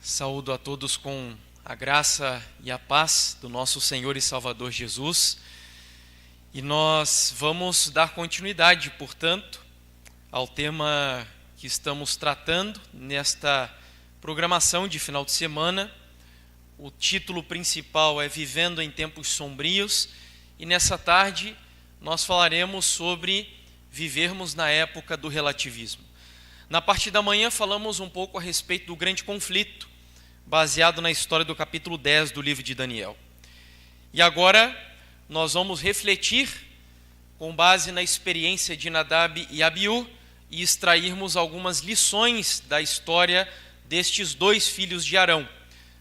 Saúdo a todos com a graça e a paz do nosso Senhor e Salvador Jesus. E nós vamos dar continuidade, portanto, ao tema que estamos tratando nesta programação de final de semana. O título principal é Vivendo em Tempos Sombrios, e nessa tarde nós falaremos sobre vivermos na época do relativismo. Na parte da manhã falamos um pouco a respeito do grande conflito, baseado na história do capítulo 10 do livro de Daniel. E agora nós vamos refletir com base na experiência de Nadab e Abiú e extrairmos algumas lições da história destes dois filhos de Arão.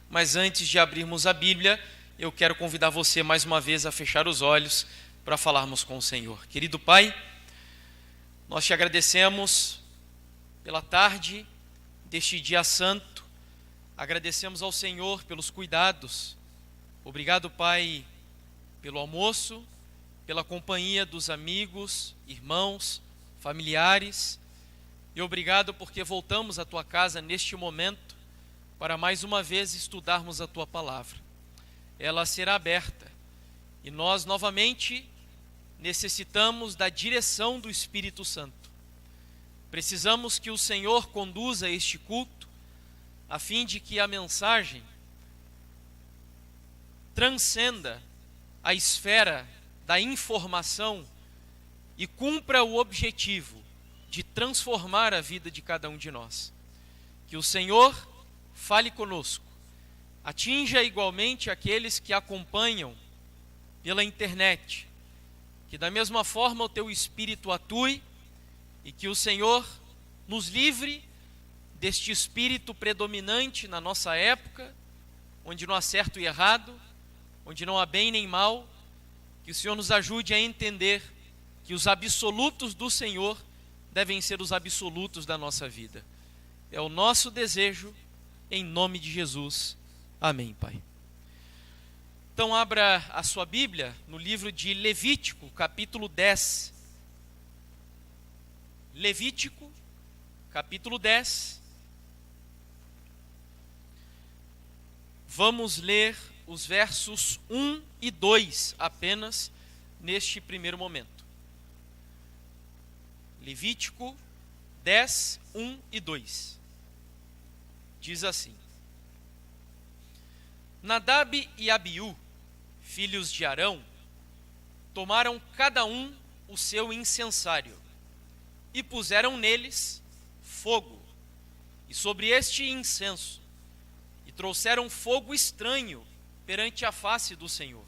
Mas antes de abrirmos a Bíblia, eu quero convidar você mais uma vez a fechar os olhos para falarmos com o Senhor. Querido Pai, nós te agradecemos pela tarde deste dia santo. Agradecemos ao Senhor pelos cuidados. Obrigado, Pai, pelo almoço, pela companhia dos amigos, irmãos, familiares. E obrigado porque voltamos à Tua casa neste momento para mais uma vez estudarmos a Tua palavra. Ela será aberta e nós novamente necessitamos da direção do Espírito Santo. Precisamos que o Senhor conduza este culto a fim de que a mensagem transcenda a esfera da informação e cumpra o objetivo de transformar a vida de cada um de nós. Que o Senhor fale conosco, atinja igualmente aqueles que acompanham pela internet, que da mesma forma o Teu Espírito atue e que o Senhor nos livre deste espírito predominante na nossa época, onde não há certo e errado, onde não há bem nem mal. Que o Senhor nos ajude a entender que os absolutos do Senhor devem ser os absolutos da nossa vida. É o nosso desejo, em nome de Jesus. Amém, Pai. Então abra a sua Bíblia no livro de Levítico, capítulo 10. Levítico, capítulo 10. Vamos ler os versos 1 e 2 apenas neste primeiro momento. Levítico 10, 1 e 2. Diz assim: Nadab e Abiú, filhos de Arão, tomaram cada um o seu incensário e puseram neles fogo, e sobre este incenso trouxeram fogo estranho perante a face do Senhor,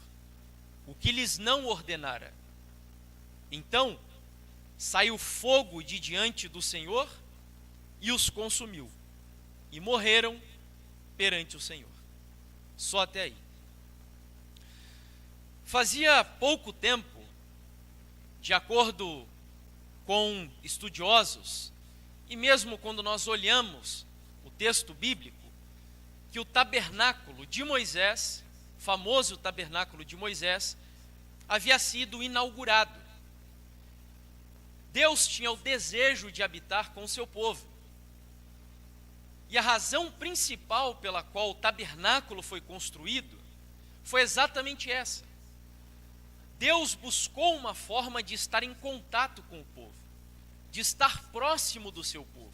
o que lhes não ordenara. Então saiu fogo de diante do Senhor e os consumiu, e morreram perante o Senhor. Só até aí. Fazia pouco tempo, de acordo com estudiosos, e mesmo quando nós olhamos o texto bíblico, que o tabernáculo de Moisés, famoso tabernáculo de Moisés, havia sido inaugurado. Deus tinha o desejo de habitar com o seu povo. E a razão principal pela qual o tabernáculo foi construído foi exatamente essa. Deus buscou uma forma de estar em contato com o povo, de estar próximo do seu povo.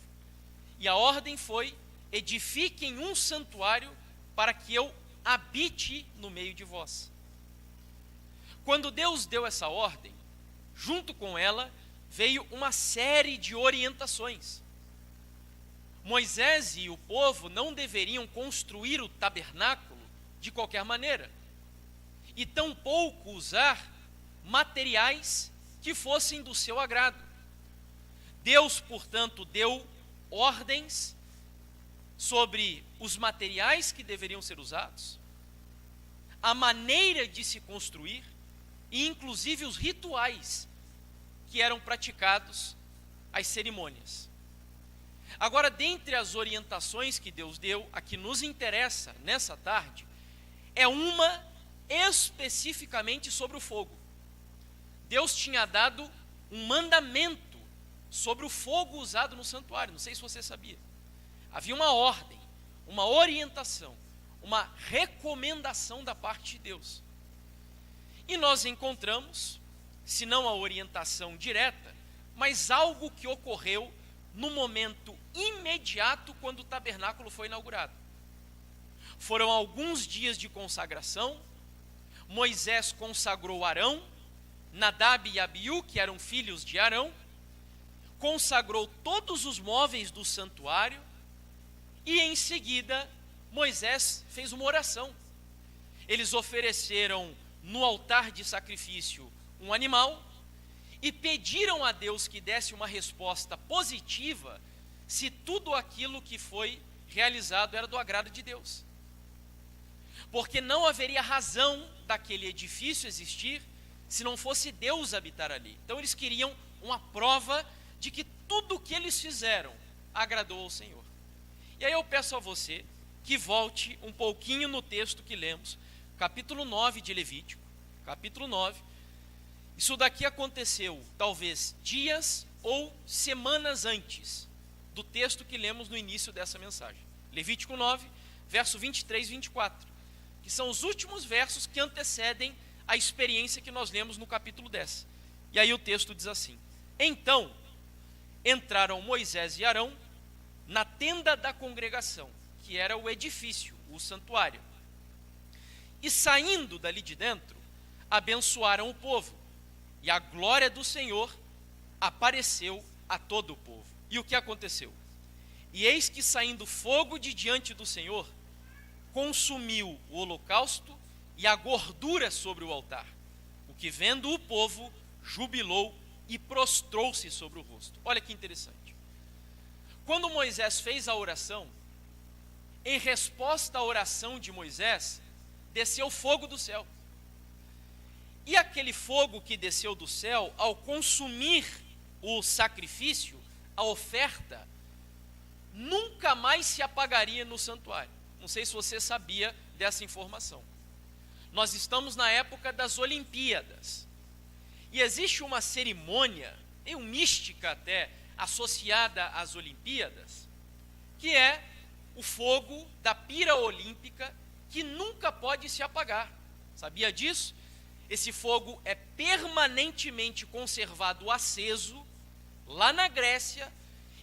E a ordem foi: edifiquem um santuário para que eu habite no meio de vós. Quando Deus deu essa ordem, junto com ela veio uma série de orientações. Moisés e o povo não deveriam construir o tabernáculo de qualquer maneira, e tampouco usar materiais que fossem do seu agrado. Deus, portanto, deu ordens sobre os materiais que deveriam ser usados, a maneira de se construir e inclusive os rituais que eram praticados, as cerimônias. Agora, dentre as orientações que Deus deu, a que nos interessa nessa tarde, é uma especificamente sobre o fogo. Deus tinha dado um mandamento sobre o fogo usado no santuário, não sei se você sabia. Havia uma ordem, uma orientação, uma recomendação da parte de Deus. E nós encontramos, se não a orientação direta, mas algo que ocorreu no momento imediato quando o tabernáculo foi inaugurado. Foram alguns dias de consagração. Moisés consagrou Arão, Nadab e Abiú, que eram filhos de Arão, consagrou todos os móveis do santuário e em seguida Moisés fez uma oração. Eles ofereceram no altar de sacrifício um animal e pediram a Deus que desse uma resposta positiva se tudo aquilo que foi realizado era do agrado de Deus. Porque não haveria razão daquele edifício existir se não fosse Deus habitar ali. Então eles queriam uma prova de que tudo o que eles fizeram agradou ao Senhor. E aí eu peço a você que volte um pouquinho no texto que lemos, capítulo 9 de Levítico, capítulo 9. Isso daqui aconteceu talvez dias ou semanas antes do texto que lemos no início dessa mensagem. Levítico 9, verso 23 e 24, que são os últimos versos que antecedem a experiência que nós lemos no capítulo 10. E aí o texto diz assim: então entraram Moisés e Arão na tenda da congregação, que era o edifício, o santuário, e saindo dali de dentro, abençoaram o povo, e a glória do Senhor apareceu a todo o povo. E o que aconteceu? E eis que saindo fogo de diante do Senhor, consumiu o holocausto e a gordura sobre o altar, o que vendo o povo, jubilou e prostrou-se sobre o rosto. Olha que interessante. Quando Moisés fez a oração, em resposta à oração de Moisés, desceu fogo do céu. E aquele fogo que desceu do céu, ao consumir o sacrifício, a oferta, nunca mais se apagaria no santuário. Não sei se você sabia dessa informação. Nós estamos na época das Olimpíadas. E existe uma cerimônia, meio mística até, associada às Olimpíadas, que é o fogo da pira olímpica, que nunca pode se apagar. Sabia disso? Esse fogo é permanentemente conservado aceso lá na Grécia,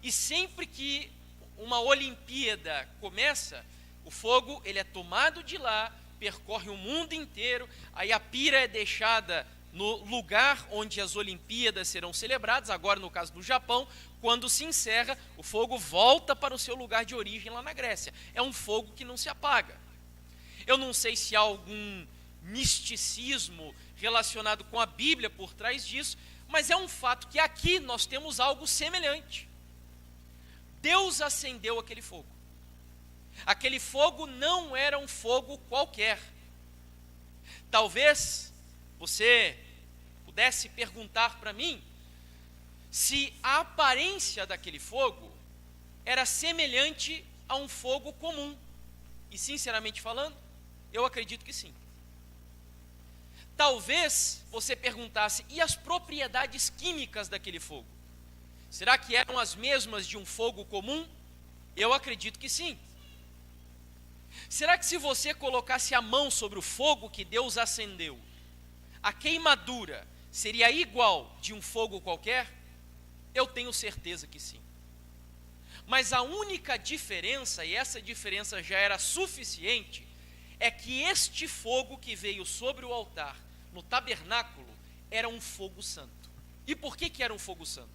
e sempre que uma Olimpíada começa, o fogo ele é tomado de lá, percorre o mundo inteiro, aí a pira é deixada no lugar onde as Olimpíadas serão celebradas. Agora no caso do Japão, quando se encerra, o fogo volta para o seu lugar de origem lá na Grécia. É um fogo que não se apaga. Eu não sei se há algum misticismo relacionado com a Bíblia por trás disso, mas é um fato que aqui nós temos algo semelhante. Deus acendeu aquele fogo. Aquele fogo não era um fogo qualquer. Talvez você pudesse perguntar para mim se a aparência daquele fogo era semelhante a um fogo comum. E sinceramente falando, eu acredito que sim. Talvez você perguntasse, e as propriedades químicas daquele fogo? Será que eram as mesmas de um fogo comum? Eu acredito que sim. Será que se você colocasse a mão sobre o fogo que Deus acendeu, a queimadura seria igual de um fogo qualquer? Eu tenho certeza que sim. Mas a única diferença, e essa diferença já era suficiente, é que este fogo que veio sobre o altar, no tabernáculo, era um fogo santo. E por que era um fogo santo?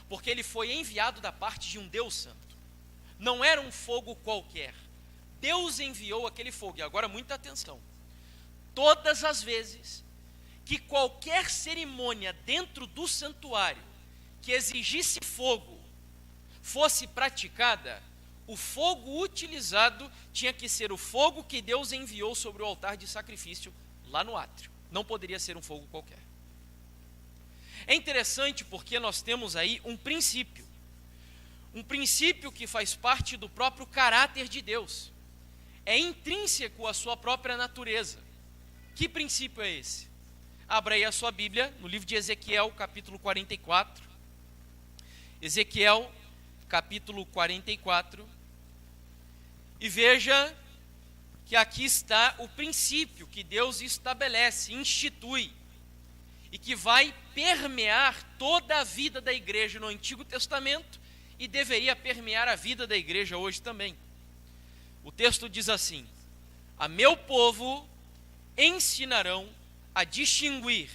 Porque ele foi enviado da parte de um Deus santo. Não era um fogo qualquer. Deus enviou aquele fogo. E agora muita atenção. Todas as vezes que qualquer cerimônia dentro do santuário que exigisse fogo fosse praticada, o fogo utilizado tinha que ser o fogo que Deus enviou sobre o altar de sacrifício lá no átrio. Não poderia ser um fogo qualquer. É interessante porque nós temos aí um princípio que faz parte do próprio caráter de Deus. É intrínseco à sua própria natureza. Que princípio é esse? Abra aí a sua Bíblia, no livro de Ezequiel, capítulo 44. Ezequiel, capítulo 44. E veja que aqui está o princípio que Deus estabelece, institui, e que vai permear toda a vida da igreja no Antigo Testamento e deveria permear a vida da igreja hoje também. O texto diz assim: a meu povo ensinarão a distinguir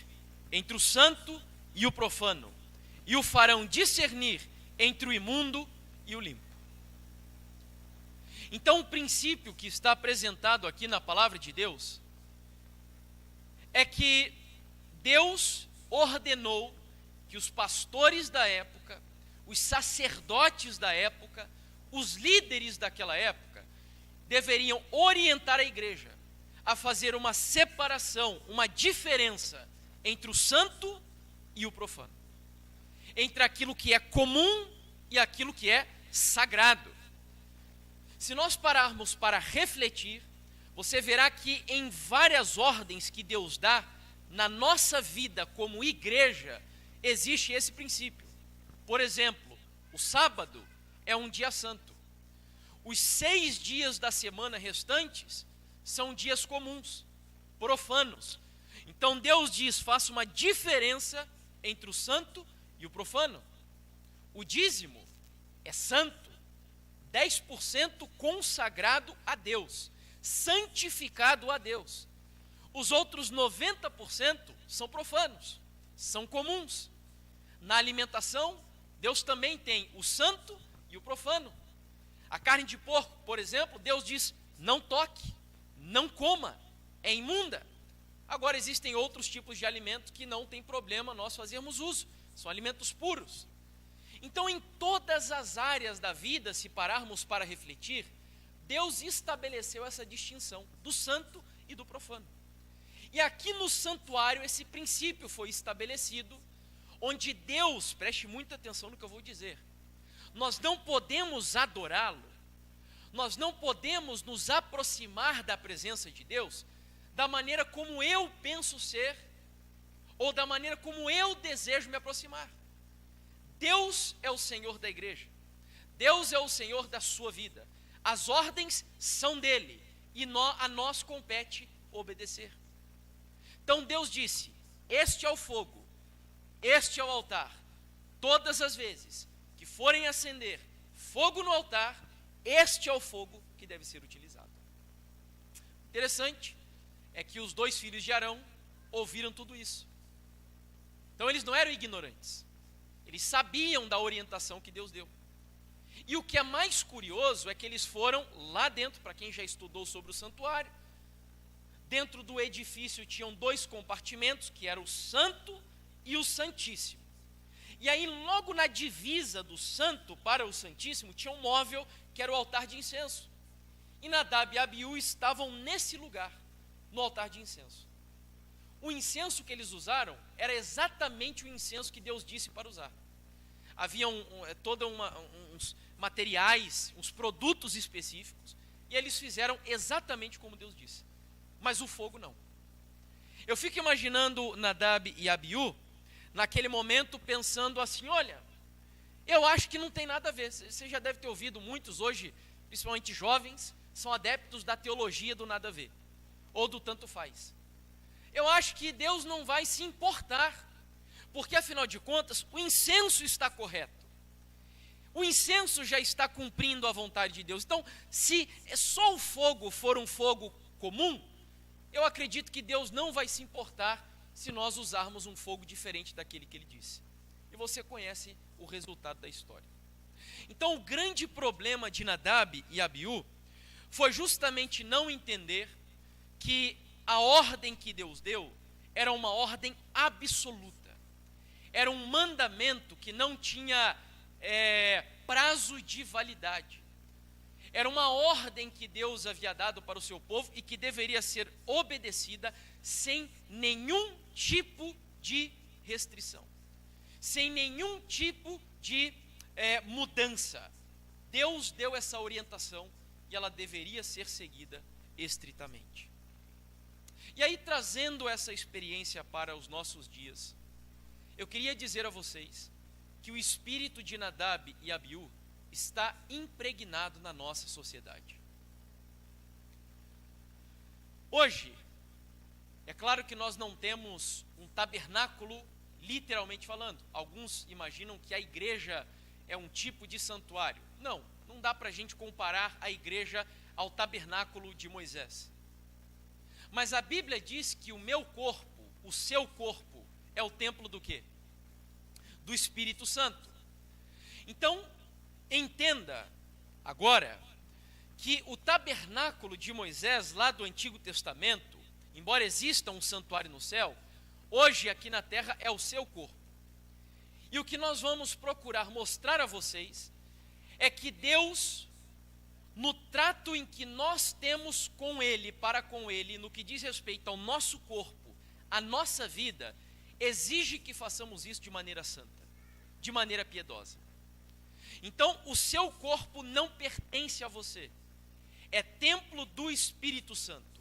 entre o santo e o profano, e o farão discernir entre o imundo e o limpo. Então, o princípio que está apresentado aqui na palavra de Deus é que Deus ordenou que os pastores da época, os sacerdotes da época, os líderes daquela época, deveriam orientar a igreja a fazer uma separação, uma diferença entre o santo e o profano, entre aquilo que é comum e aquilo que é sagrado. Se nós pararmos para refletir, você verá que em várias ordens que Deus dá, na nossa vida como igreja, existe esse princípio. Por exemplo, o sábado é um dia santo. Os 6 dias da semana restantes são dias comuns, profanos. Então Deus diz, faça uma diferença entre o santo e o profano. O dízimo é santo, 10% consagrado a Deus, santificado a Deus. Os outros 90% são profanos, são comuns. Na alimentação, Deus também tem o santo e o profano. A carne de porco, por exemplo, Deus diz, não toque, não coma, é imunda. Agora existem outros tipos de alimentos que não tem problema nós fazermos uso, são alimentos puros. Então, em todas as áreas da vida, se pararmos para refletir, Deus estabeleceu essa distinção do santo e do profano. E aqui no santuário esse princípio foi estabelecido, onde Deus, preste muita atenção no que eu vou dizer, nós não podemos adorá-lo, nós não podemos nos aproximar da presença de Deus da maneira como eu penso ser, ou da maneira como eu desejo me aproximar. Deus é o Senhor da igreja, Deus é o Senhor da sua vida, as ordens são dele, e a nós compete obedecer. Então Deus disse, este é o fogo, este é o altar, todas as vezes que forem acender fogo no altar, este é o fogo que deve ser utilizado. Interessante é que os 2 filhos de Arão ouviram tudo isso. Então eles não eram ignorantes, eles sabiam da orientação que Deus deu. E o que é mais curioso é que eles foram lá dentro, para quem já estudou sobre o santuário, dentro do edifício tinham 2 compartimentos, que era o santo e o santíssimo. E aí logo na divisa do santo para o santíssimo tinha um móvel que era o altar de incenso. E Nadab e Abiú estavam nesse lugar, no altar de incenso. O incenso que eles usaram era exatamente o incenso que Deus disse para usar. Havia uns materiais, uns produtos específicos, e eles fizeram exatamente como Deus disse. Mas o fogo não. Eu fico imaginando Nadab e Abiú, naquele momento, pensando assim, olha, eu acho que não tem nada a ver. Você já deve ter ouvido muitos hoje, principalmente jovens, são adeptos da teologia do nada a ver, ou do tanto faz. Eu acho que Deus não vai se importar, porque afinal de contas, o incenso está correto. O incenso já está cumprindo a vontade de Deus. Então, se só o fogo for um fogo comum, eu acredito que Deus não vai se importar se nós usarmos um fogo diferente daquele que ele disse. E você conhece o resultado da história. Então, o grande problema de Nadab e Abiú foi justamente não entender que a ordem que Deus deu era uma ordem absoluta. Era um mandamento que não tinha prazo de validade. Era uma ordem que Deus havia dado para o seu povo e que deveria ser obedecida sem nenhum tipo de restrição, sem nenhum tipo de mudança. Deus deu essa orientação e ela deveria ser seguida estritamente. E aí, trazendo essa experiência para os nossos dias, eu queria dizer a vocês que o espírito de Nadab e Abiú está impregnado na nossa sociedade. Hoje, é claro que nós não temos um tabernáculo, literalmente falando. Alguns imaginam que a igreja é um tipo de santuário. Não dá para a gente comparar a igreja ao tabernáculo de Moisés. Mas a Bíblia diz que o meu corpo, o seu corpo, é o templo do quê? Do Espírito Santo. Então, entenda agora que o tabernáculo de Moisés, lá do Antigo Testamento, embora exista um santuário no céu, hoje aqui na terra é o seu corpo. E o que nós vamos procurar mostrar a vocês é que Deus, no trato em que nós temos com Ele, para com Ele, no que diz respeito ao nosso corpo, à nossa vida, exige que façamos isso de maneira santa, de maneira piedosa. Então, o seu corpo não pertence a você, é templo do Espírito Santo.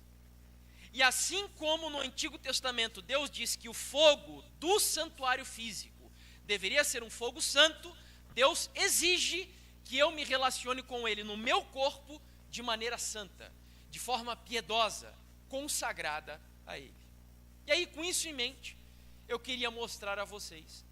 E assim como no Antigo Testamento Deus diz que o fogo do santuário físico deveria ser um fogo santo, Deus exige que eu me relacione com Ele no meu corpo de maneira santa, de forma piedosa, consagrada a Ele. E aí, com isso em mente, eu queria mostrar a vocês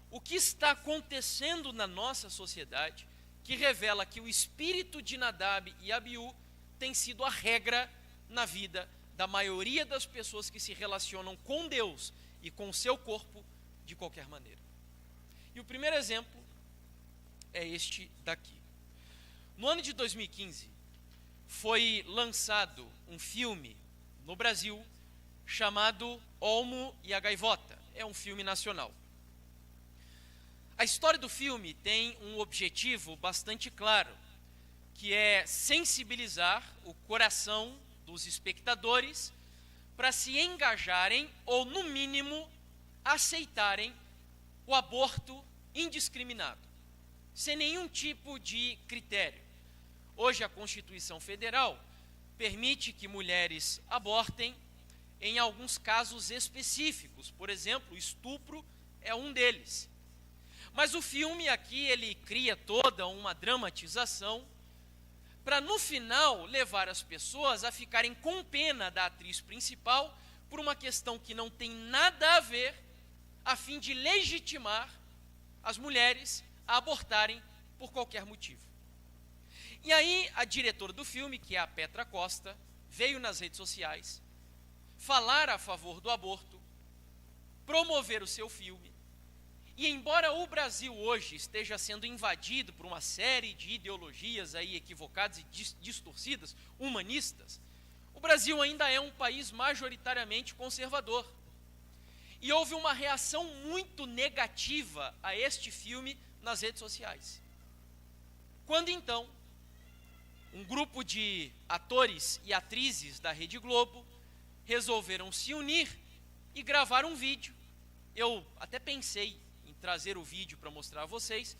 o que está acontecendo na nossa sociedade, que revela que o espírito de Nadab e Abiú tem sido a regra na vida da maioria das pessoas que se relacionam com Deus e com o seu corpo de qualquer maneira. E o primeiro exemplo é este daqui. No ano de 2015, foi lançado um filme no Brasil chamado Olmo e a Gaivota. É um filme nacional. A história do filme tem um objetivo bastante claro, que é sensibilizar o coração dos espectadores para se engajarem ou, no mínimo, aceitarem o aborto indiscriminado, sem nenhum tipo de critério. Hoje a Constituição Federal permite que mulheres abortem em alguns casos específicos, por exemplo, o estupro é um deles. Mas o filme aqui, ele cria toda uma dramatização para no final levar as pessoas a ficarem com pena da atriz principal por uma questão que não tem nada a ver, a fim de legitimar as mulheres a abortarem por qualquer motivo. E aí a diretora do filme, que é a Petra Costa, veio nas redes sociais falar a favor do aborto, promover o seu filme. E embora o Brasil hoje esteja sendo invadido por uma série de ideologias aí equivocadas e distorcidas, humanistas, o Brasil ainda é um país majoritariamente conservador. E houve uma reação muito negativa a este filme nas redes sociais. Quando então, um grupo de atores e atrizes da Rede Globo resolveram se unir e gravar um vídeo. Eu até pensei em trazer o vídeo para mostrar a vocês,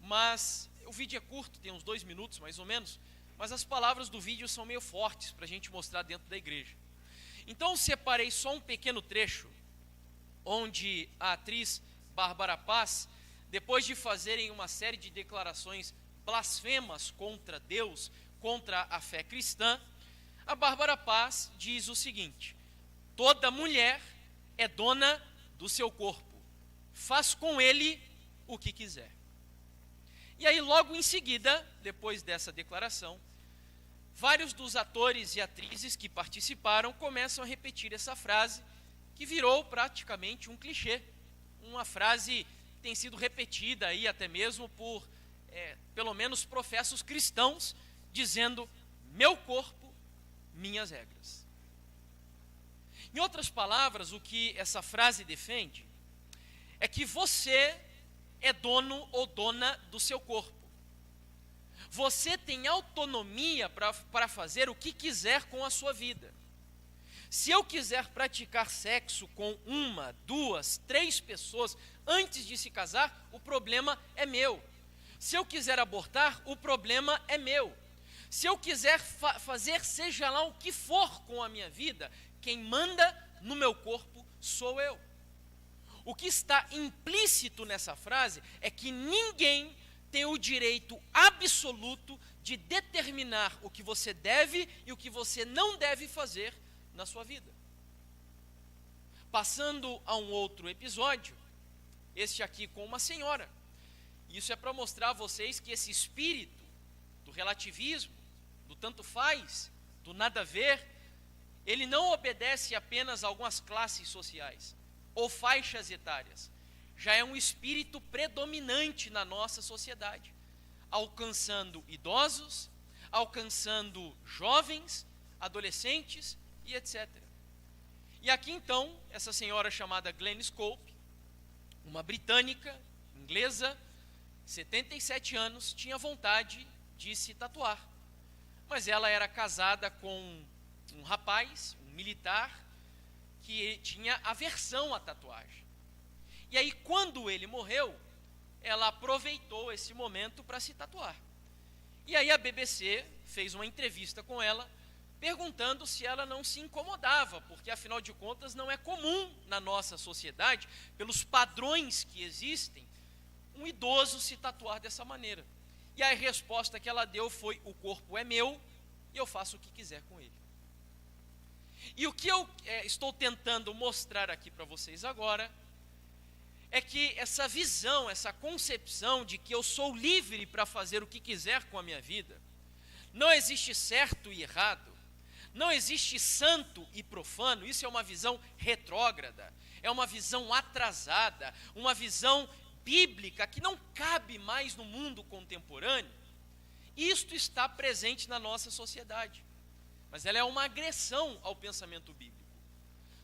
mas o vídeo é curto, tem uns 2 minutos mais ou menos, mas as palavras do vídeo são meio fortes para a gente mostrar dentro da igreja. Então eu separei só um pequeno trecho, onde a atriz Bárbara Paz, depois de fazerem uma série de declarações blasfemas contra Deus, contra a fé cristã, a Bárbara Paz diz o seguinte: toda mulher é dona do seu corpo, faz com ele o que quiser. E aí logo em seguida, depois dessa declaração, vários dos atores e atrizes que participaram começam a repetir essa frase, que virou praticamente um clichê, uma frase que tem sido repetida aí até mesmo por, pelo menos, professos cristãos, dizendo: meu corpo, minhas regras. Em outras palavras, o que essa frase defende é que você é dono ou dona do seu corpo. Você tem autonomia para fazer o que quiser com a sua vida. Se eu quiser praticar sexo com 1, 2, 3 pessoas antes de se casar, o problema é meu. Se eu quiser abortar, o problema é meu. Se eu quiser fazer seja lá o que for com a minha vida, quem manda no meu corpo sou eu. O que está implícito nessa frase é que ninguém tem o direito absoluto de determinar o que você deve e o que você não deve fazer na sua vida. Passando a um outro episódio, este aqui com uma senhora. Isso é para mostrar a vocês que esse espírito do relativismo, do tanto faz, do nada a ver, ele não obedece apenas a algumas classes sociais ou faixas etárias. Já é um espírito predominante na nossa sociedade, alcançando idosos, alcançando jovens, adolescentes e etc. E aqui então, essa senhora chamada Glenn Scope, uma britânica, inglesa, 77 anos, tinha vontade de se tatuar. Mas ela era casada com um rapaz, um militar, que tinha aversão à tatuagem. E aí, quando ele morreu, ela aproveitou esse momento para se tatuar. E aí a BBC fez uma entrevista com ela, perguntando se ela não se incomodava, porque afinal de contas não é comum na nossa sociedade, pelos padrões que existem, um idoso se tatuar dessa maneira. E a resposta que ela deu foi: o corpo é meu e eu faço o que quiser com ele. E o que eu estou tentando mostrar aqui para vocês agora é que essa visão, essa concepção de que eu sou livre para fazer o que quiser com a minha vida, não existe certo e errado, não existe santo e profano. Isso é uma visão retrógrada, é uma visão atrasada, uma visão bíblica que não cabe mais no mundo contemporâneo. Isto está presente na nossa sociedade, mas ela é uma agressão ao pensamento bíblico.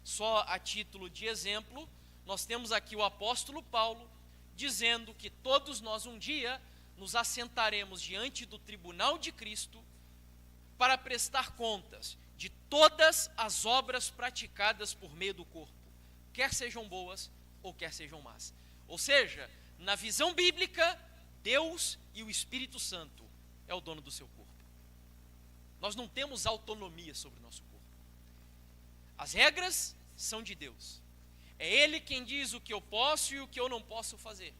Só a título de exemplo, nós temos aqui o apóstolo Paulo dizendo que todos nós um dia nos assentaremos diante do tribunal de Cristo para prestar contas de todas as obras praticadas por meio do corpo, quer sejam boas ou quer sejam más. Ou seja, na visão bíblica, Deus e o Espírito Santo é o dono do seu corpo. Nós não temos autonomia sobre o nosso corpo. As regras são de Deus. É Ele quem diz o que eu posso e o que eu não posso fazer,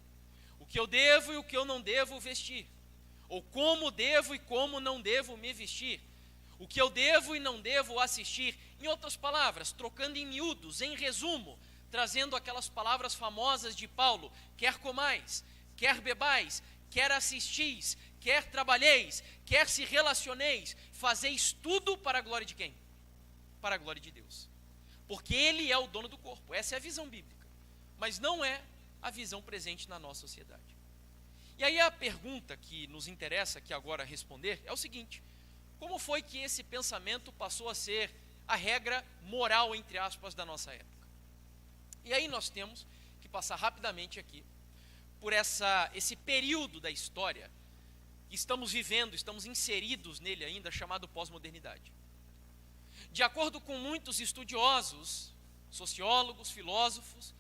o que eu devo e o que eu não devo vestir, ou como devo e como não devo me vestir, o que eu devo e não devo assistir. Em outras palavras, trocando em miúdos, em resumo, trazendo aquelas palavras famosas de Paulo: quer comais, quer bebais, quer assistis, quer trabalheis, quer se relacioneis, fazeis tudo para a glória de quem? Para a glória de Deus. Porque Ele é o dono do corpo. Essa é a visão bíblica, mas não é a visão presente na nossa sociedade. E aí a pergunta que nos interessa aqui agora responder é o seguinte: como foi que esse pensamento passou a ser a regra moral, entre aspas, da nossa época? E aí nós temos que passar rapidamente aqui por esse período da história que estamos vivendo, estamos inseridos nele ainda, chamado pós-modernidade. De acordo com muitos estudiosos, sociólogos, filósofos,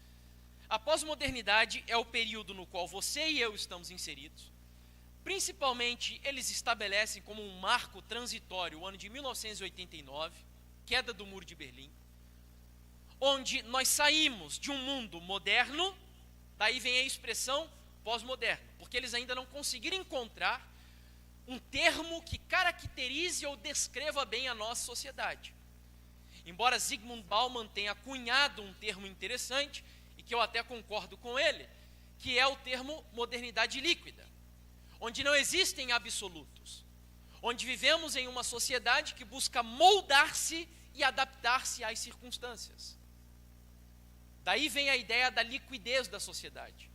a pós-modernidade é o período no qual você e eu estamos inseridos. Principalmente, eles estabelecem como um marco transitório o ano de 1989, queda do Muro de Berlim, onde nós saímos de um mundo moderno, daí vem a expressão pós-moderno, porque eles ainda não conseguiram encontrar um termo que caracterize ou descreva bem a nossa sociedade. Embora Zygmunt Bauman tenha cunhado um termo interessante, e que eu até concordo com ele, que é o termo modernidade líquida, onde não existem absolutos, onde vivemos em uma sociedade que busca moldar-se e adaptar-se às circunstâncias. Daí vem a ideia da liquidez da sociedade.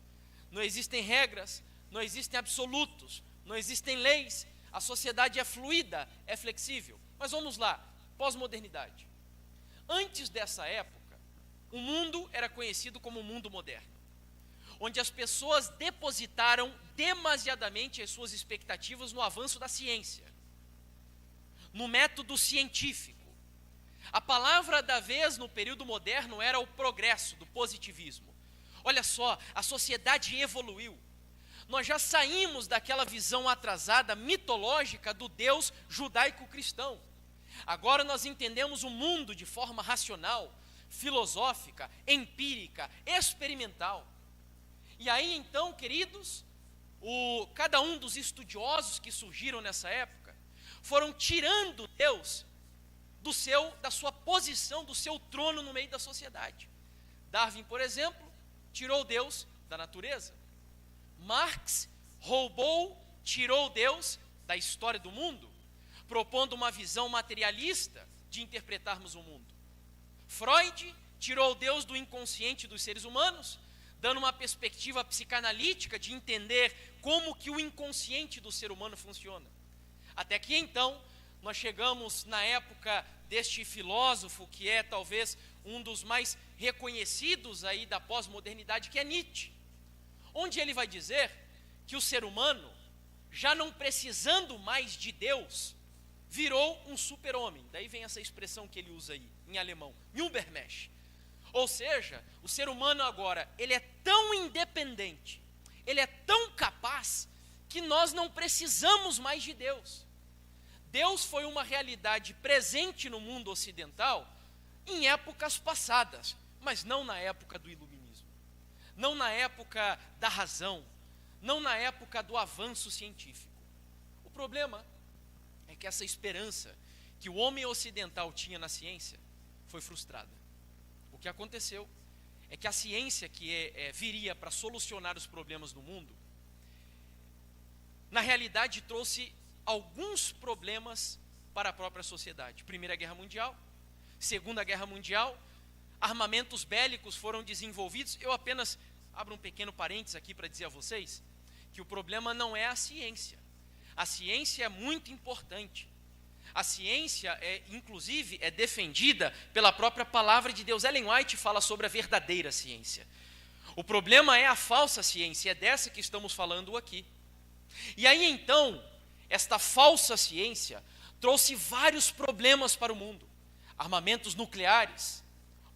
Não existem regras, não existem absolutos, não existem leis, a sociedade é fluida, é flexível. Mas vamos lá, pós-modernidade. Antes dessa época, o mundo era conhecido como o mundo moderno, onde as pessoas depositaram demasiadamente as suas expectativas no avanço da ciência, no método científico. A palavra da vez no período moderno era o progresso, do positivismo. Olha só, a sociedade evoluiu. Nós já saímos daquela visão atrasada, mitológica do Deus judaico-cristão. Agora nós entendemos o mundo de forma racional, filosófica, empírica, experimental. E aí então, queridos, cada um dos estudiosos que surgiram nessa época foram tirando Deus da sua posição, do seu trono no meio da sociedade. Darwin, por exemplo, tirou Deus da natureza. Marx tirou Deus da história do mundo, propondo uma visão materialista de interpretarmos o mundo. Freud tirou Deus do inconsciente dos seres humanos, dando uma perspectiva psicanalítica de entender como que o inconsciente do ser humano funciona. Até que então, nós chegamos na época deste filósofo, que é talvez um dos mais reconhecidos aí da pós-modernidade, que é Nietzsche, onde ele vai dizer que o ser humano, já não precisando mais de Deus, virou um super-homem. Daí vem essa expressão que ele usa aí, em alemão, Übermensch. Ou seja, o ser humano agora, ele é tão independente, ele é tão capaz, que nós não precisamos mais de Deus. Deus foi uma realidade presente no mundo ocidental em épocas passadas, mas não na época do iluminismo, não na época da razão, não na época do avanço científico. O problema é que essa esperança que o homem ocidental tinha na ciência foi frustrada. O que aconteceu é que a ciência que viria para solucionar os problemas do mundo, na realidade trouxe alguns problemas para a própria sociedade. Primeira Guerra Mundial, Segunda Guerra Mundial, armamentos bélicos foram desenvolvidos. Eu apenas abro um pequeno parênteses aqui para dizer a vocês que o problema não é a ciência. A ciência é muito importante. A ciência, inclusive, é defendida pela própria palavra de Deus. Ellen White fala sobre a verdadeira ciência. O problema é a falsa ciência, é dessa que estamos falando aqui. E aí, então, esta falsa ciência trouxe vários problemas para o mundo. Armamentos nucleares,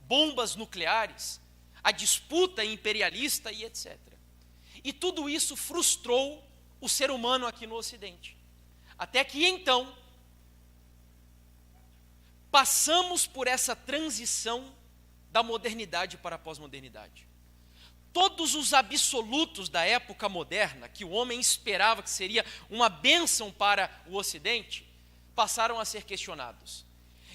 bombas nucleares, a disputa imperialista e etc. E tudo isso frustrou o ser humano aqui no Ocidente. Até que então, passamos por essa transição da modernidade para a pós-modernidade. Todos os absolutos da época moderna, que o homem esperava que seria uma bênção para o Ocidente, passaram a ser questionados.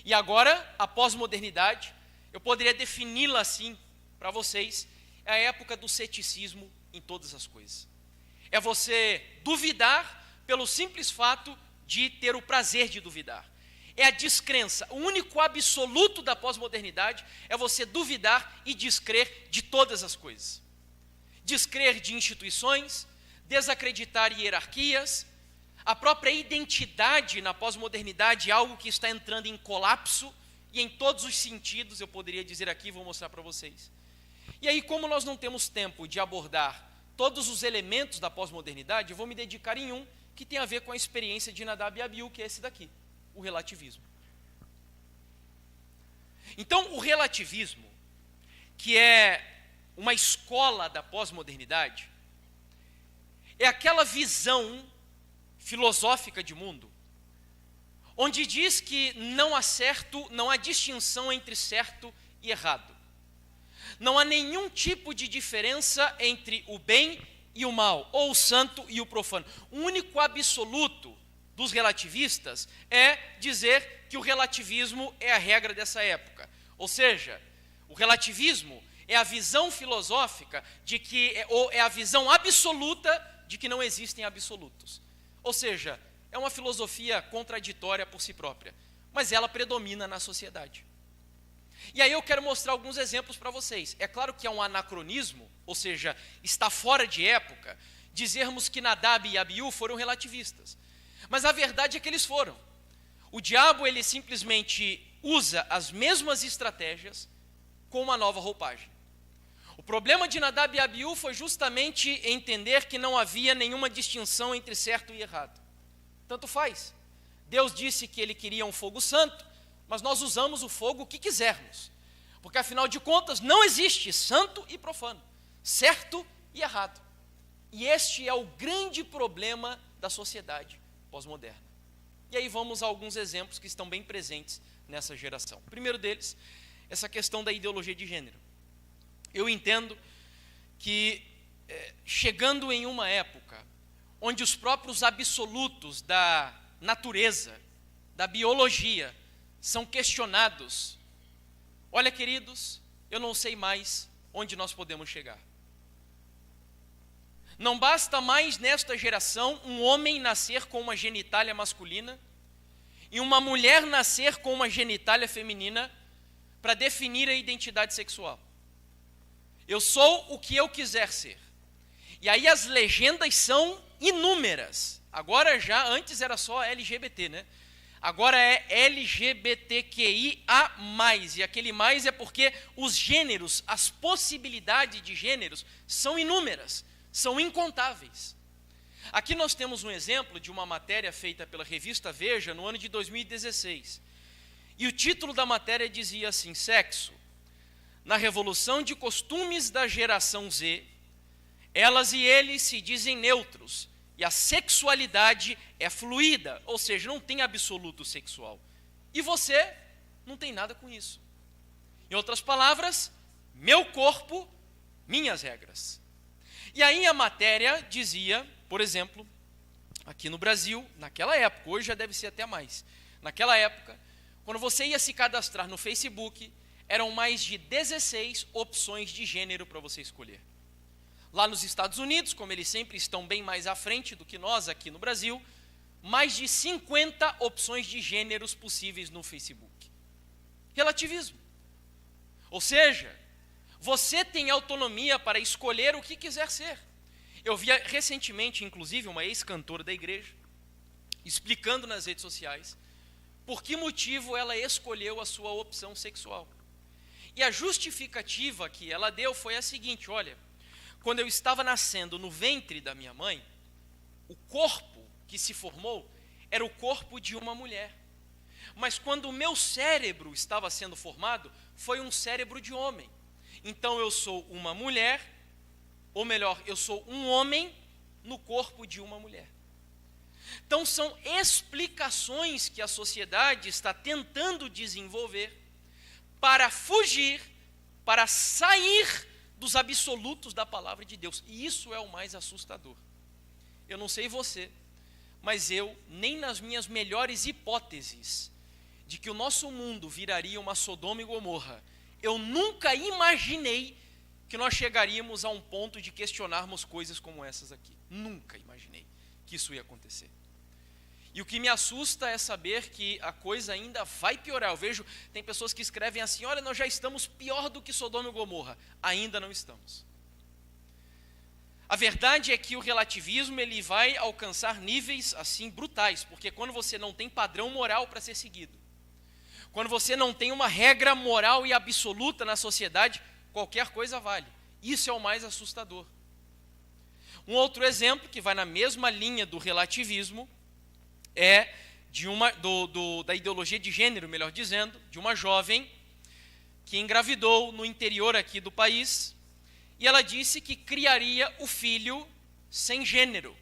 E agora, a pós-modernidade, eu poderia defini-la assim para vocês, é a época do ceticismo em todas as coisas. É você duvidar pelo simples fato de ter o prazer de duvidar. É a descrença. O único absoluto da pós-modernidade é você duvidar e descrer de todas as coisas. Descrer de instituições, desacreditar hierarquias, a própria identidade na pós-modernidade é algo que está entrando em colapso, e em todos os sentidos, eu poderia dizer aqui, vou mostrar para vocês. E aí, como nós não temos tempo de abordar todos os elementos da pós-modernidade, eu vou me dedicar em um que tem a ver com a experiência de Nadab e Abiú, que é esse daqui, o relativismo. Então, o relativismo, que é uma escola da pós-modernidade, é aquela visão filosófica de mundo, onde diz que não há distinção entre certo e errado. Não há nenhum tipo de diferença entre o bem e o mal, ou o santo e o profano. O único absoluto dos relativistas é dizer que o relativismo é a regra dessa época. Ou seja, o relativismo é a visão filosófica de que é a visão absoluta de que não existem absolutos. Ou seja, é uma filosofia contraditória por si própria, mas ela predomina na sociedade. E aí eu quero mostrar alguns exemplos para vocês. É claro que é um anacronismo, ou seja, está fora de época, dizermos que Nadab e Abiú foram relativistas. Mas a verdade é que eles foram. O diabo, ele simplesmente usa as mesmas estratégias com uma nova roupagem. O problema de Nadab e Abiú foi justamente entender que não havia nenhuma distinção entre certo e errado. Tanto faz. Deus disse que ele queria um fogo santo, mas nós usamos o fogo que quisermos. Porque, afinal de contas, não existe santo e profano, certo e errado. E este é o grande problema da sociedade pós-moderna. E aí vamos a alguns exemplos que estão bem presentes nessa geração. O primeiro deles, essa questão da ideologia de gênero. Eu entendo que, chegando em uma época onde os próprios absolutos da natureza, da biologia, são questionados. Olha, queridos, eu não sei mais onde nós podemos chegar. Não basta mais nesta geração um homem nascer com uma genitália masculina e uma mulher nascer com uma genitália feminina para definir a identidade sexual. Eu sou o que eu quiser ser. E aí as legendas são inúmeras. Agora já, antes era só LGBT, né? Agora é LGBTQIA+, e aquele mais é porque os gêneros, as possibilidades de gêneros são inúmeras, são incontáveis. Aqui nós temos um exemplo de uma matéria feita pela revista Veja no ano de 2016. E o título da matéria dizia assim: sexo. Na revolução de costumes da geração Z, elas e eles se dizem neutros, e a sexualidade é fluida, ou seja, não tem absoluto sexual. E você não tem nada com isso. Em outras palavras, meu corpo, minhas regras. E aí a matéria dizia, por exemplo, aqui no Brasil, naquela época, hoje já deve ser até mais, naquela época, quando você ia se cadastrar no Facebook, eram mais de 16 opções de gênero para você escolher. Lá nos Estados Unidos, como eles sempre estão bem mais à frente do que nós aqui no Brasil, mais de 50 opções de gêneros possíveis no Facebook. Relativismo. Ou seja, você tem autonomia para escolher o que quiser ser. Eu vi recentemente, inclusive, uma ex-cantora da igreja, explicando nas redes sociais por que motivo ela escolheu a sua opção sexual. E a justificativa que ela deu foi a seguinte: olha, quando eu estava nascendo no ventre da minha mãe, o corpo que se formou era o corpo de uma mulher. Mas quando o meu cérebro estava sendo formado, foi um cérebro de homem. Então eu sou uma mulher, ou melhor, eu sou um homem no corpo de uma mulher. Então são explicações que a sociedade está tentando desenvolver para fugir, para sair dos absolutos da palavra de Deus. E isso é o mais assustador. Eu não sei você, mas eu, nem nas minhas melhores hipóteses de que o nosso mundo viraria uma Sodoma e Gomorra, eu nunca imaginei que nós chegaríamos a um ponto de questionarmos coisas como essas aqui. Nunca imaginei que isso ia acontecer. E o que me assusta é saber que a coisa ainda vai piorar. Eu vejo, tem pessoas que escrevem assim: olha, nós já estamos pior do que Sodoma e Gomorra. Ainda não estamos. A verdade é que o relativismo ele vai alcançar níveis assim brutais, porque quando você não tem padrão moral para ser seguido, quando você não tem uma regra moral e absoluta na sociedade, qualquer coisa vale. Isso é o mais assustador. Um outro exemplo que vai na mesma linha do relativismo é da ideologia de gênero, melhor dizendo, de uma jovem que engravidou no interior aqui do país, e ela disse que criaria o filho sem gênero.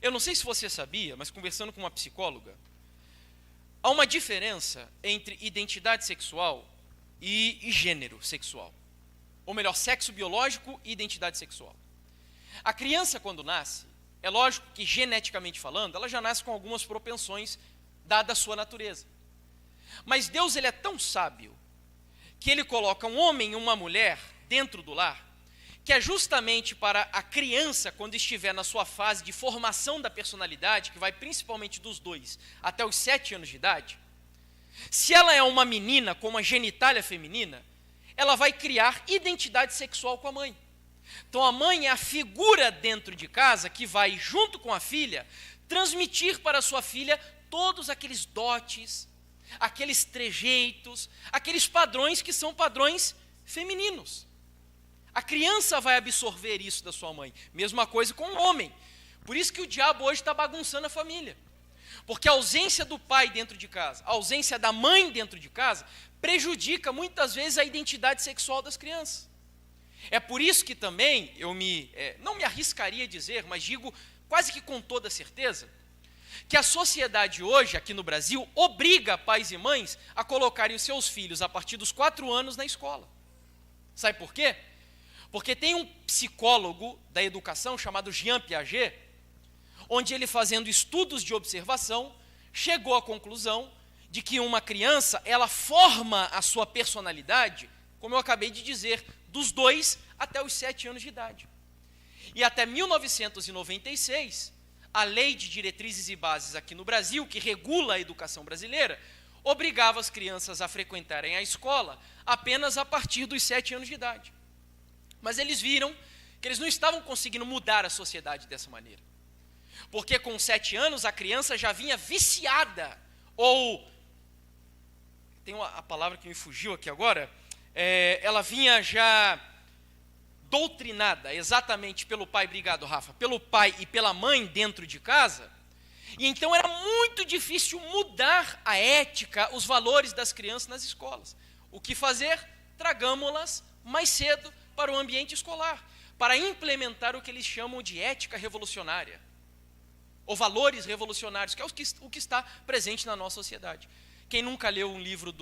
Eu não sei se você sabia, mas conversando com uma psicóloga, há uma diferença entre identidade sexual e gênero sexual. Ou melhor, sexo biológico e identidade sexual. A criança, quando nasce, é lógico que, geneticamente falando, ela já nasce com algumas propensões, dada a sua natureza. Mas Deus ele é tão sábio que ele coloca um homem e uma mulher dentro do lar, que é justamente para a criança, quando estiver na sua fase de formação da personalidade, que vai principalmente dos 2 até os 7 anos de idade, se ela é uma menina com uma genitália feminina, ela vai criar identidade sexual com a mãe. Então a mãe é a figura dentro de casa que vai, junto com a filha, transmitir para a sua filha todos aqueles dotes, aqueles trejeitos, aqueles padrões que são padrões femininos. A criança vai absorver isso da sua mãe. Mesma coisa com o homem. Por isso que o diabo hoje está bagunçando a família. Porque a ausência do pai dentro de casa, a ausência da mãe dentro de casa, prejudica muitas vezes a identidade sexual das crianças. É por isso que também eu não me arriscaria a dizer, mas digo quase que com toda certeza, que a sociedade hoje, aqui no Brasil, obriga pais e mães a colocarem os seus filhos a partir dos 4 anos na escola. Sabe por quê? Porque tem um psicólogo da educação chamado Jean Piaget, onde ele, fazendo estudos de observação, chegou à conclusão de que uma criança, ela forma a sua personalidade, como eu acabei de dizer, dos 2 até os 7 anos de idade. E até 1996, a Lei de Diretrizes e Bases aqui no Brasil, que regula a educação brasileira, obrigava as crianças a frequentarem a escola apenas a partir dos 7 anos de idade. Mas eles viram que eles não estavam conseguindo mudar a sociedade dessa maneira. Porque com 7 anos a criança já vinha viciada, ou, tem a palavra que me fugiu aqui agora, ela vinha já doutrinada exatamente pelo pai, obrigado Rafa, pelo pai e pela mãe dentro de casa, e então era muito difícil mudar a ética, os valores das crianças nas escolas. O que fazer? Tragamo-las mais cedo para o ambiente escolar, para implementar o que eles chamam de ética revolucionária, ou valores revolucionários, que é o que está presente na nossa sociedade. Quem nunca leu um livro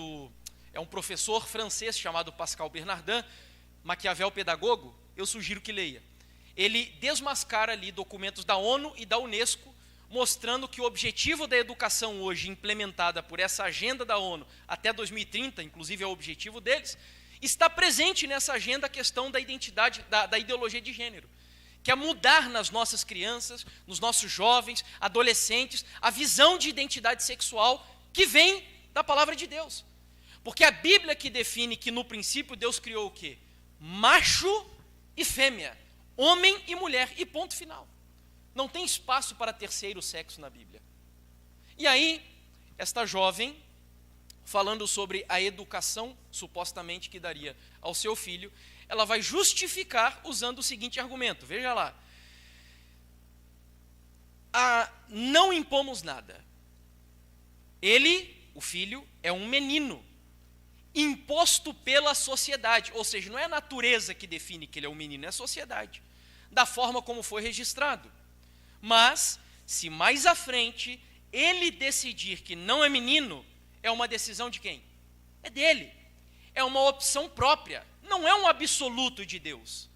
é um professor francês chamado Pascal Bernardin, Maquiavel Pedagogo, eu sugiro que leia. Ele desmascara ali documentos da ONU e da Unesco, mostrando que o objetivo da educação hoje, implementada por essa agenda da ONU até 2030, inclusive é o objetivo deles, está presente nessa agenda a questão da identidade, da ideologia de gênero, que é mudar nas nossas crianças, nos nossos jovens, adolescentes, a visão de identidade sexual que vem da palavra de Deus. Porque a Bíblia que define que no princípio Deus criou o quê? Macho e fêmea, homem e mulher, e ponto final. Não tem espaço para terceiro sexo na Bíblia. E aí, esta jovem, falando sobre a educação, supostamente, que daria ao seu filho, ela vai justificar usando o seguinte argumento, veja lá. Não impomos nada. Ele, o filho, é um menino, imposto pela sociedade, ou seja, não é a natureza que define que ele é um menino, é a sociedade, da forma como foi registrado. Mas, se mais à frente ele decidir que não é menino, é uma decisão de quem? É dele. É uma opção própria, não é um absoluto de Deus.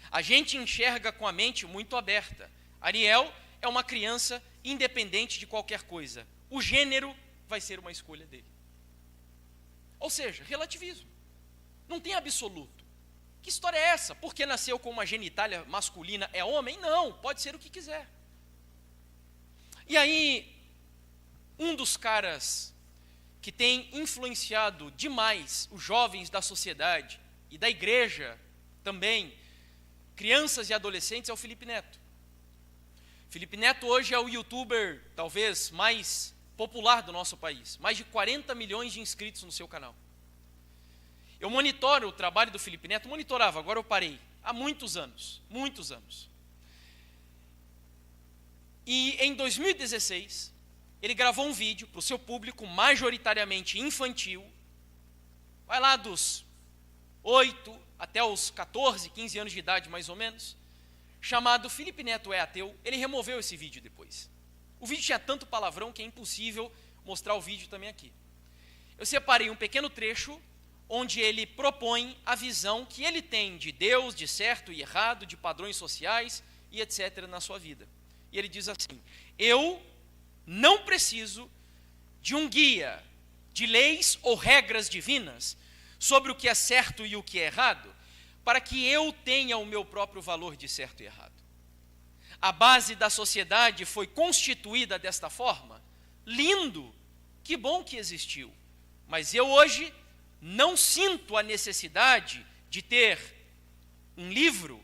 A gente enxerga com a mente muito aberta. Ariel é uma criança independente de qualquer coisa. O gênero vai ser uma escolha dele. Ou seja, relativismo. Não tem absoluto. Que história é essa? Porque nasceu com uma genitália masculina é homem? Não, pode ser o que quiser. E aí, um dos caras que tem influenciado demais os jovens da sociedade e da igreja também, crianças e adolescentes, é o Felipe Neto. Felipe Neto hoje é o youtuber talvez mais popular do nosso país, mais de 40 milhões de inscritos no seu canal. Eu monitoro o trabalho do Felipe Neto, monitorava, agora eu parei, há muitos anos, muitos anos. E em 2016, ele gravou um vídeo para o seu público majoritariamente infantil, vai lá dos 8 até os 14, 15 anos de idade mais ou menos, chamado Felipe Neto é ateu. Ele removeu esse vídeo depois. O vídeo tinha tanto palavrão que é impossível mostrar o vídeo também aqui. Eu separei um pequeno trecho onde ele propõe a visão que ele tem de Deus, de certo e errado, de padrões sociais e etc. na sua vida. E ele diz assim: eu não preciso de um guia de leis ou regras divinas sobre o que é certo e o que é errado, para que eu tenha o meu próprio valor de certo e errado. A base da sociedade foi constituída desta forma? Lindo, que bom que existiu. Mas eu hoje não sinto a necessidade de ter um livro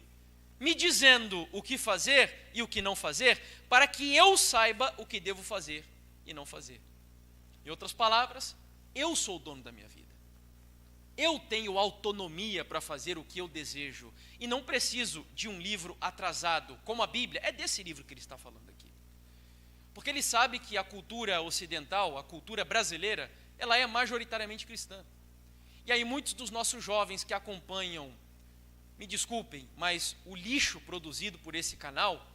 me dizendo o que fazer e o que não fazer, para que eu saiba o que devo fazer e não fazer. Em outras palavras, eu sou o dono da minha vida. Eu tenho autonomia para fazer o que eu desejo e não preciso de um livro atrasado, como a Bíblia. É desse livro que ele está falando aqui. Porque ele sabe que a cultura ocidental, a cultura brasileira, ela é majoritariamente cristã. E aí muitos dos nossos jovens que acompanham, me desculpem, mas o lixo produzido por esse canal,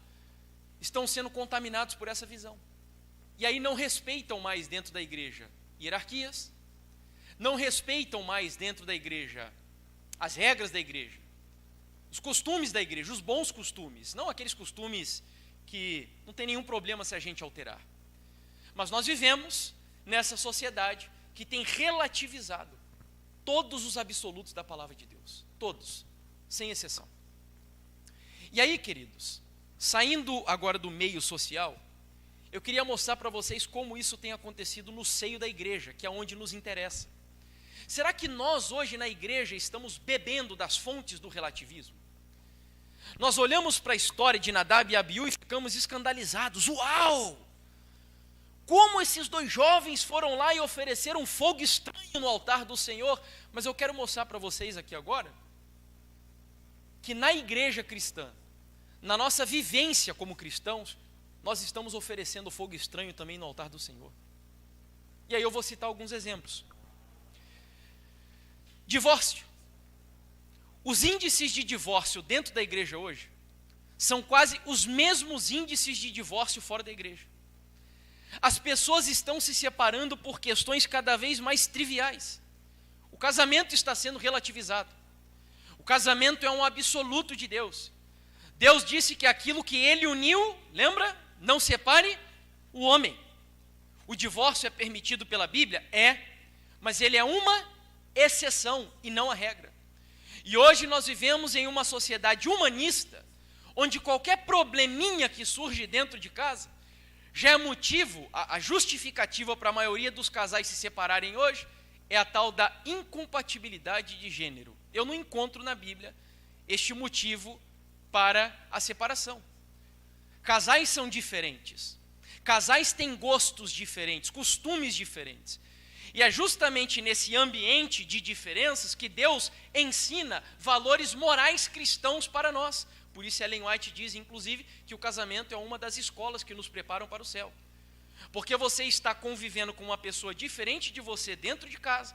estão sendo contaminados por essa visão. E aí não respeitam mais dentro da igreja hierarquias, não respeitam mais dentro da igreja as regras da igreja, os costumes da igreja, os bons costumes, não aqueles costumes que não tem nenhum problema se a gente alterar. Mas nós vivemos nessa sociedade que tem relativizado todos os absolutos da palavra de Deus. Todos, sem exceção. E aí, queridos, saindo agora do meio social, eu queria mostrar para vocês como isso tem acontecido no seio da igreja, que é onde nos interessa. Será que nós hoje na igreja estamos bebendo das fontes do relativismo? Nós olhamos para a história de Nadab e Abiú e ficamos escandalizados. Uau! Como esses dois jovens foram lá e ofereceram um fogo estranho no altar do Senhor. Mas eu quero mostrar para vocês aqui agora que na igreja cristã, na nossa vivência como cristãos, nós estamos oferecendo fogo estranho também no altar do Senhor. E aí eu vou citar alguns exemplos. Divórcio. Os índices de divórcio dentro da igreja hoje são quase os mesmos índices de divórcio fora da igreja. As pessoas estão se separando por questões cada vez mais triviais. O casamento está sendo relativizado. O casamento é um absoluto de Deus. Deus disse que aquilo que Ele uniu, lembra? Não separe o homem. O divórcio é permitido pela Bíblia? É, mas ele é uma exceção e não a regra. E hoje nós vivemos em uma sociedade humanista, onde qualquer probleminha que surge dentro de casa já é motivo, a justificativa para a maioria dos casais se separarem hoje é a tal da incompatibilidade de gênero. Eu não encontro na Bíblia este motivo para a separação. Casais são diferentes, casais têm gostos diferentes, costumes diferentes. E é justamente nesse ambiente de diferenças que Deus ensina valores morais cristãos para nós. Por isso Ellen White diz, inclusive, que o casamento é uma das escolas que nos preparam para o céu. Porque você está convivendo com uma pessoa diferente de você dentro de casa,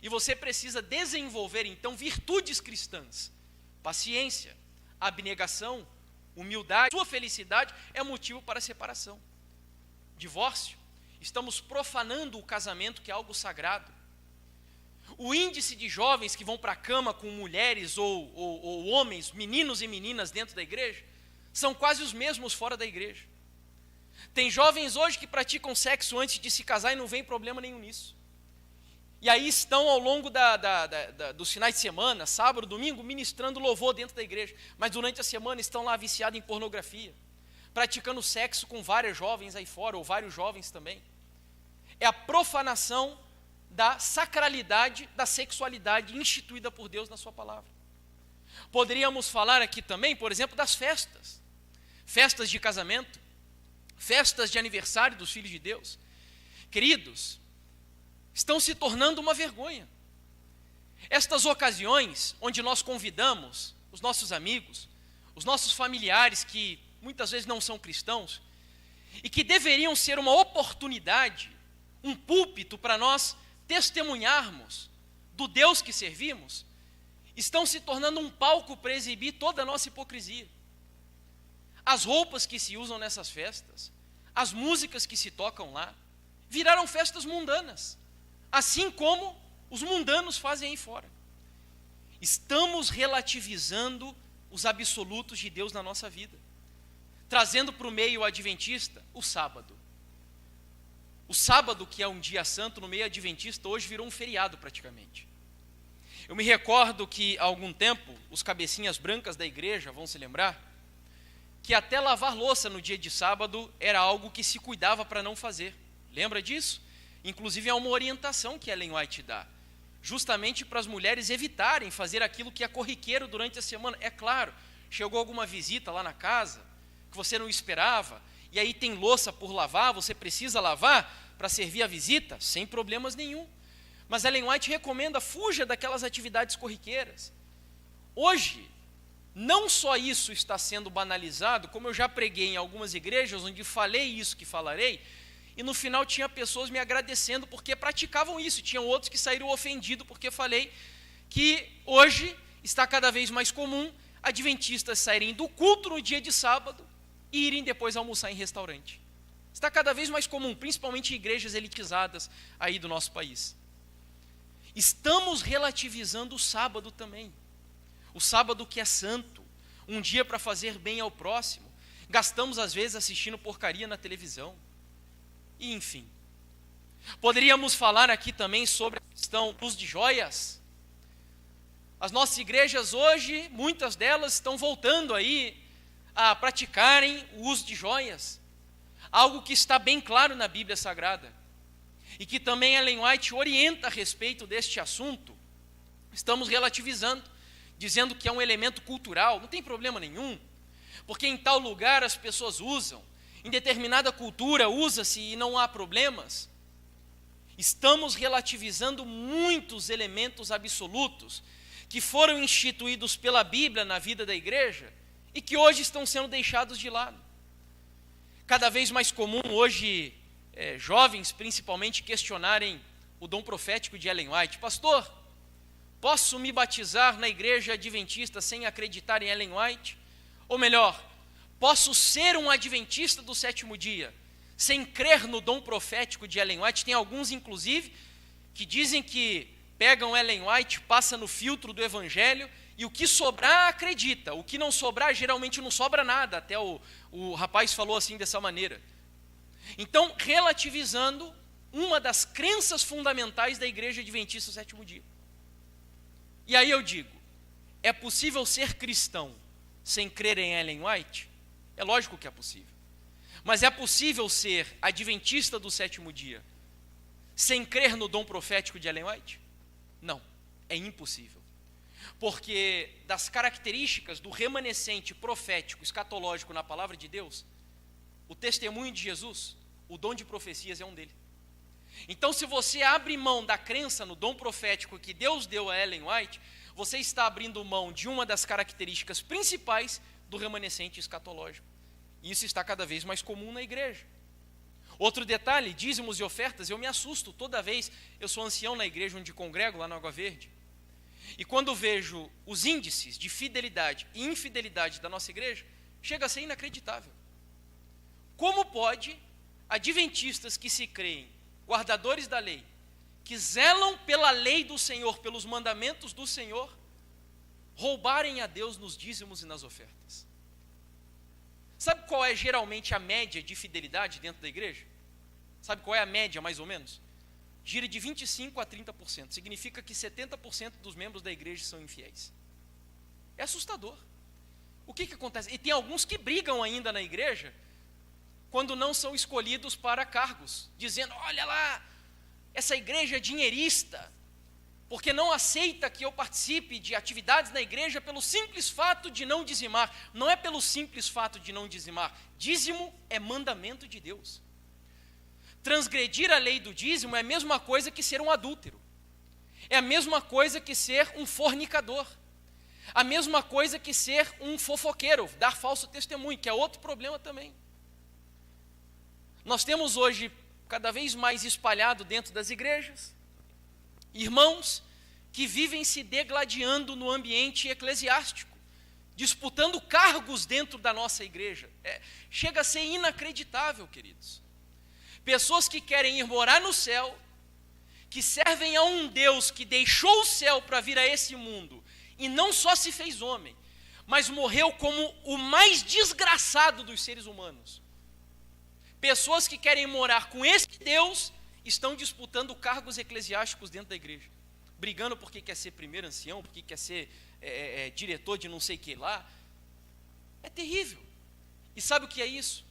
e você precisa desenvolver, então, virtudes cristãs. Paciência, abnegação, humildade. Sua felicidade é motivo para a separação. Divórcio. Estamos profanando o casamento, que é algo sagrado. O índice de jovens que vão para a cama com mulheres ou homens, meninos e meninas dentro da igreja, são quase os mesmos fora da igreja. Tem jovens hoje que praticam sexo antes de se casar e não vem problema nenhum nisso. E aí estão ao longo dos finais de semana, sábado, domingo, ministrando louvor dentro da igreja. Mas durante a semana estão lá viciados em pornografia, praticando sexo com várias jovens aí fora, ou vários jovens também. É a profanação da sacralidade, da sexualidade instituída por Deus na sua palavra. Poderíamos falar aqui também, por exemplo, das festas. Festas de casamento, festas de aniversário dos filhos de Deus. Queridos, estão se tornando uma vergonha. Estas ocasiões onde nós convidamos os nossos amigos, os nossos familiares que muitas vezes não são cristãos, e que deveriam ser uma oportunidade, um púlpito para nós testemunharmos do Deus que servimos, estão se tornando um palco para exibir toda a nossa hipocrisia. As roupas que se usam nessas festas, as músicas que se tocam lá, viraram festas mundanas, assim como os mundanos fazem aí fora. Estamos relativizando os absolutos de Deus na nossa vida, trazendo para o meio adventista o sábado. O sábado, que é um dia santo no meio adventista, hoje virou um feriado praticamente. Eu me recordo que há algum tempo, os cabecinhas brancas da igreja vão se lembrar, que até lavar louça no dia de sábado era algo que se cuidava para não fazer. Lembra disso? Inclusive é uma orientação que Ellen White dá, justamente para as mulheres evitarem fazer aquilo que é corriqueiro durante a semana. É claro, chegou alguma visita lá na casa, que você não esperava, e aí tem louça por lavar, você precisa lavar para servir a visita, sem problemas nenhum. Mas Ellen White recomenda, fuja daquelas atividades corriqueiras. Hoje, não só isso está sendo banalizado, como eu já preguei em algumas igrejas, onde falei isso que falarei, e no final tinha pessoas me agradecendo porque praticavam isso, tinham outros que saíram ofendidos porque falei que hoje está cada vez mais comum adventistas saírem do culto no dia de sábado e irem depois almoçar em restaurante. Está cada vez mais comum, principalmente em igrejas elitizadas aí do nosso país. Estamos relativizando o sábado também. O sábado que é santo, um dia para fazer bem ao próximo. Gastamos às vezes assistindo porcaria na televisão. E enfim. Poderíamos falar aqui também sobre a questão dos de joias. As nossas igrejas hoje, muitas delas estão voltando aí a praticarem o uso de joias. Algo que está bem claro na Bíblia Sagrada. E que também Ellen White orienta a respeito deste assunto. Estamos relativizando, dizendo que é um elemento cultural, não tem problema nenhum. Porque em tal lugar as pessoas usam, em determinada cultura usa-se e não há problemas. Estamos relativizando muitos elementos absolutos que foram instituídos pela Bíblia na vida da igreja e que hoje estão sendo deixados de lado. Cada vez mais comum hoje, jovens principalmente, questionarem o dom profético de Ellen White. Pastor, posso me batizar na igreja adventista sem acreditar em Ellen White? Ou melhor, posso ser um adventista do sétimo dia sem crer no dom profético de Ellen White? Tem alguns, inclusive, que dizem que pegam Ellen White, passa no filtro do evangelho e o que sobrar acredita, o que não sobrar geralmente não sobra nada, até o rapaz falou assim dessa maneira. Então, relativizando uma das crenças fundamentais da igreja adventista do sétimo dia. E aí eu digo, é possível ser cristão sem crer em Ellen White? É lógico que é possível. Mas é possível ser adventista do sétimo dia sem crer no dom profético de Ellen White? Não, é impossível. Porque das características do remanescente profético, escatológico na palavra de Deus, o testemunho de Jesus, o dom de profecias é um dele. Então, se você abre mão da crença no dom profético que Deus deu a Ellen White, você está abrindo mão de uma das características principais do remanescente escatológico. E isso está cada vez mais comum na igreja. Outro detalhe, dízimos e ofertas, eu me assusto toda vez, eu sou ancião na igreja onde congrego, lá na Água Verde, e quando vejo os índices de fidelidade e infidelidade da nossa igreja, chega a ser inacreditável. Como pode adventistas que se creem guardadores da lei, que zelam pela lei do Senhor, pelos mandamentos do Senhor, roubarem a Deus nos dízimos e nas ofertas? Sabe qual é geralmente a média de fidelidade dentro da igreja? Sabe qual é a média, mais ou menos? Gira de 25% a 30%. Significa que 70% dos membros da igreja são infiéis. É assustador. O que acontece? E tem alguns que brigam ainda na igreja quando não são escolhidos para cargos, dizendo, olha lá, essa igreja é dinheirista, porque não aceita que eu participe de atividades na igreja pelo simples fato de não dizimar. Não é pelo simples fato de não dizimar. Dízimo é mandamento de Deus. Transgredir a lei do dízimo é a mesma coisa que ser um adúltero. É a mesma coisa que ser um fornicador. A mesma coisa que ser um fofoqueiro, dar falso testemunho, que é outro problema também. Nós temos hoje, cada vez mais espalhado dentro das igrejas, irmãos que vivem se degladiando no ambiente eclesiástico, disputando cargos dentro da nossa igreja. Chega a ser inacreditável, queridos. Pessoas que querem ir morar no céu, que servem a um Deus que deixou o céu para vir a esse mundo, e não só se fez homem, mas morreu como o mais desgraçado dos seres humanos. Pessoas que querem morar com esse Deus estão disputando cargos eclesiásticos dentro da igreja, brigando porque quer ser primeiro ancião, porque quer ser diretor de não sei o que lá. É terrível. E sabe o que é isso?